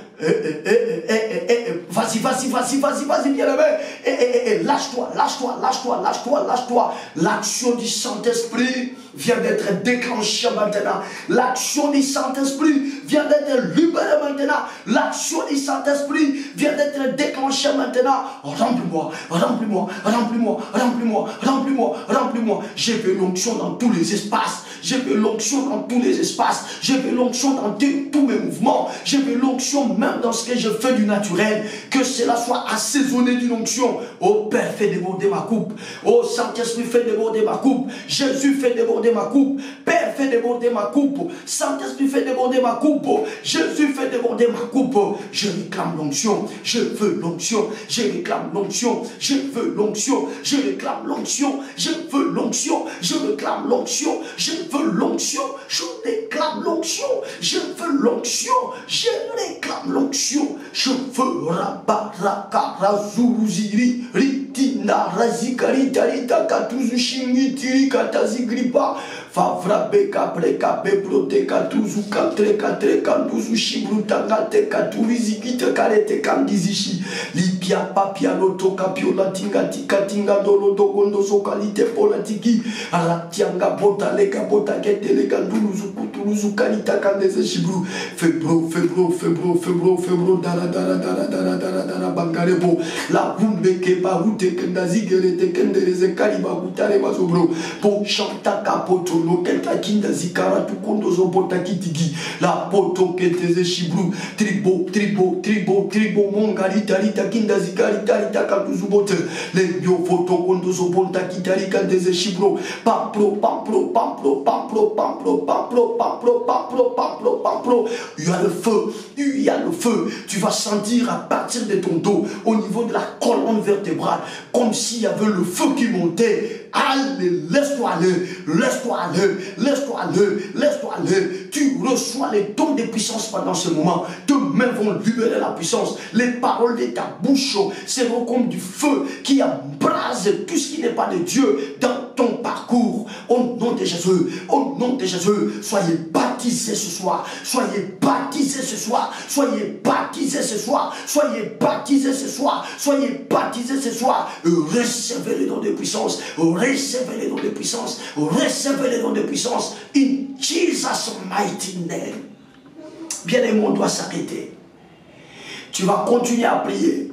Vas-y, vas-y, bien-aimé. Et lâche-toi. L'action du Saint-Esprit vient d'être déclenchée maintenant. L'action du Saint-Esprit vient d'être libérée maintenant. L'action du Saint-Esprit vient d'être déclenchée maintenant. Remplis-moi. J'ai vu l'onction dans tous les espaces. J'ai vu l'onction dans tous mes mouvements. J'ai vu l'onction même dans ce que je fais du naturel. Que cela soit assaisonné d'une onction. Oh Père, fais déborder ma coupe. Oh Saint-Esprit, fais déborder ma coupe. Jésus, fais déborder ma coupe. Père, fais déborder ma coupe. Saint-Esprit, fais déborder ma coupe. Jésus, fais déborder ma coupe. Je réclame l'onction. Je veux l'onction. Je réclame l'onction. Je veux l'onction. Je réclame l'onction. Je veux l'onction. Je réclame l'onction. Je veux l'onction. Je réclame l'onction. Je veux l'onction. Je réclame l'onction. Je veux Rabarakazuruziri Ritina Razikaritari Katuzu Shingitiri Katazigripa Favra Beka Preka Beprote Katuzu Katre Katre Kanduzu Shibruta Kate Katurizikita Karete Kandizishi Lipia Papia Loto Kapiola Tinga Tika Tinga Dolo Dogondo Sokalite Polatiki Aratianga Bota Leka Bota Ketele Kanduzu Kuturuzu Kalita Kandeze Shibru Febro Dara Bangarebo La Bumbeke Barute Kendazigere Kendereze Kaliba Gutare Mazobro Po Chanta Kapoto Lokenta Kinda Zikara Tukondo Zobota Kitigi La Poto Keteze Shibru Tribo Mongarita Rita Kinda Zikarita Rita Katuzubote Le Bio Foto Kondo Zobota Kitarika Deze Shibro Pampro il y a le feu. Tu vas sentir à partir de ton dos, au niveau de la colonne vertébrale, comme s'il y avait le feu qui montait. Allez, laisse-toi aller. Tu reçois les dons de puissance pendant ce moment. Tes mains vont libérer la puissance. Les paroles de ta bouche seront comme du feu qui embrase tout ce qui n'est pas de Dieu dans ton parcours. Au nom de Jésus, soyez baptisés ce soir. Recevez les dons de puissance. In Jesus' mighty name. Bien-aimé, on doit s'arrêter. Tu vas continuer à prier.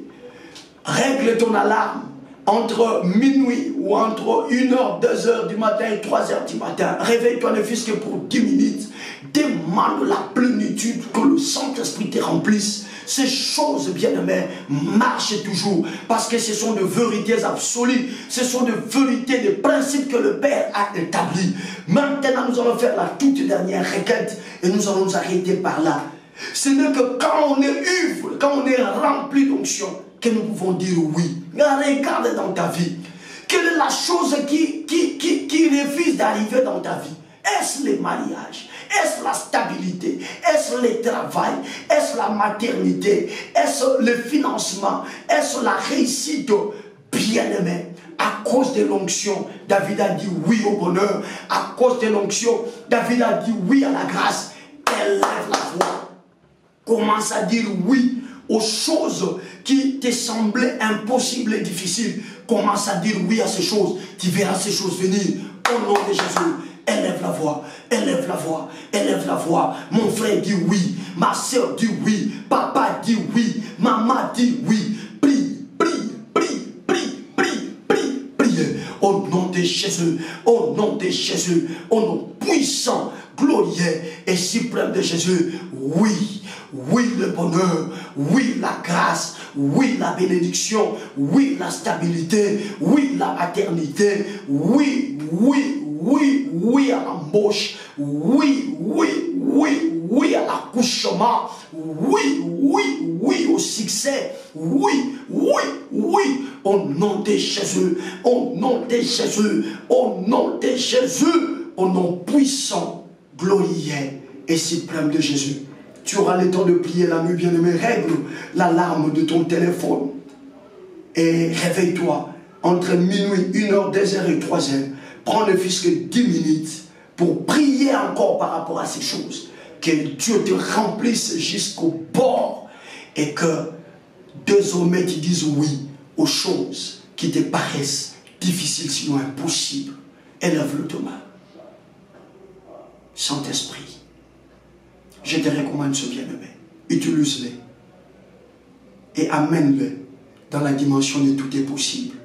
Règle ton alarme entre minuit ou entre 1h, 2h du matin et 3h du matin. Réveille-toi ne fût-ce que pour 10 minutes. Demande la plénitude que le Saint-Esprit te remplisse. Ces choses, bien-aimés, marchent toujours parce que ce sont de vérités absolues. Ce sont de vérités, des principes que le Père a établis. Maintenant, nous allons faire la toute dernière requête et nous allons nous arrêter par là. Ce n'est que quand on est ivre, quand on est rempli d'onction, que nous pouvons dire oui. Regarde dans ta vie. Quelle est la chose qui refuse d'arriver dans ta vie? Est-ce le mariage? Est-ce la stabilité? Est-ce le travail? Est-ce la maternité? Est-ce le financement? Est-ce la réussite? Bien-aimé, à cause de l'onction, David a dit oui au bonheur. À cause de l'onction, David a dit oui à la grâce. Élève la voix. Commence à dire oui aux choses qui te semblaient impossibles et difficiles. Commence à dire oui à ces choses. Tu verras ces choses venir. Au nom de Jésus. Élève la voix, élève la voix, élève la voix. Mon frère dit oui, ma soeur dit oui, papa dit oui, maman dit oui. Prie, prie, prie, prie, prie, prie, prie. Au nom de Jésus, au nom de Jésus, au nom puissant, glorieux et suprême de Jésus. Oui, oui le bonheur, oui la grâce, oui la bénédiction, oui la stabilité, oui la maternité, oui, oui, oui, oui à l'embauche, oui, oui, oui, oui à l'accouchement, oui, oui, oui au succès, oui, oui, oui, au nom de Jésus, au nom de Jésus, au nom de Jésus, au nom puissant, glorieux et suprême de Jésus. Tu auras le temps de prier la nuit, bien-aimé. Règle l'alarme de ton téléphone et réveille-toi entre minuit, 1h, 2h et 3h. Prends ne fût-ce que 10 minutes pour prier encore par rapport à ces choses. Que Dieu te remplisse jusqu'au bord et que désormais qui disent oui aux choses qui te paraissent difficiles, sinon impossibles. Élève-le de main. Saint-Esprit, je te recommande ce bien-aimé. Utilise-le et amène-le dans la dimension de tout est possible.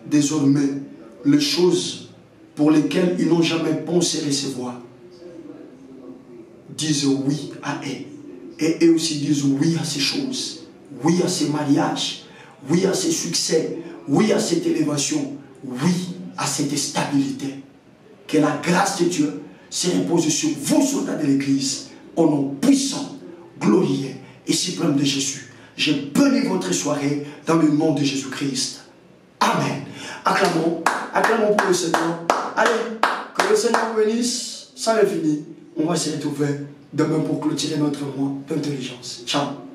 Désormais, les choses pour lesquelles ils n'ont jamais pensé recevoir, disent oui à eux. Et eux aussi disent oui à ces choses, oui à ces mariages, oui à ces succès, oui à cette élévation, oui à cette stabilité. Que la grâce de Dieu se repose sur vous, soldats de l'Église, au nom puissant, glorieux et suprême de Jésus. Je bénis votre soirée dans le nom de Jésus-Christ. Amen. Acclamons, acclamons pour le Seigneur. Allez, que le Seigneur vous bénisse. Ça est fini. On va se retrouver demain pour clôturer notre mois d'intelligence. Ciao.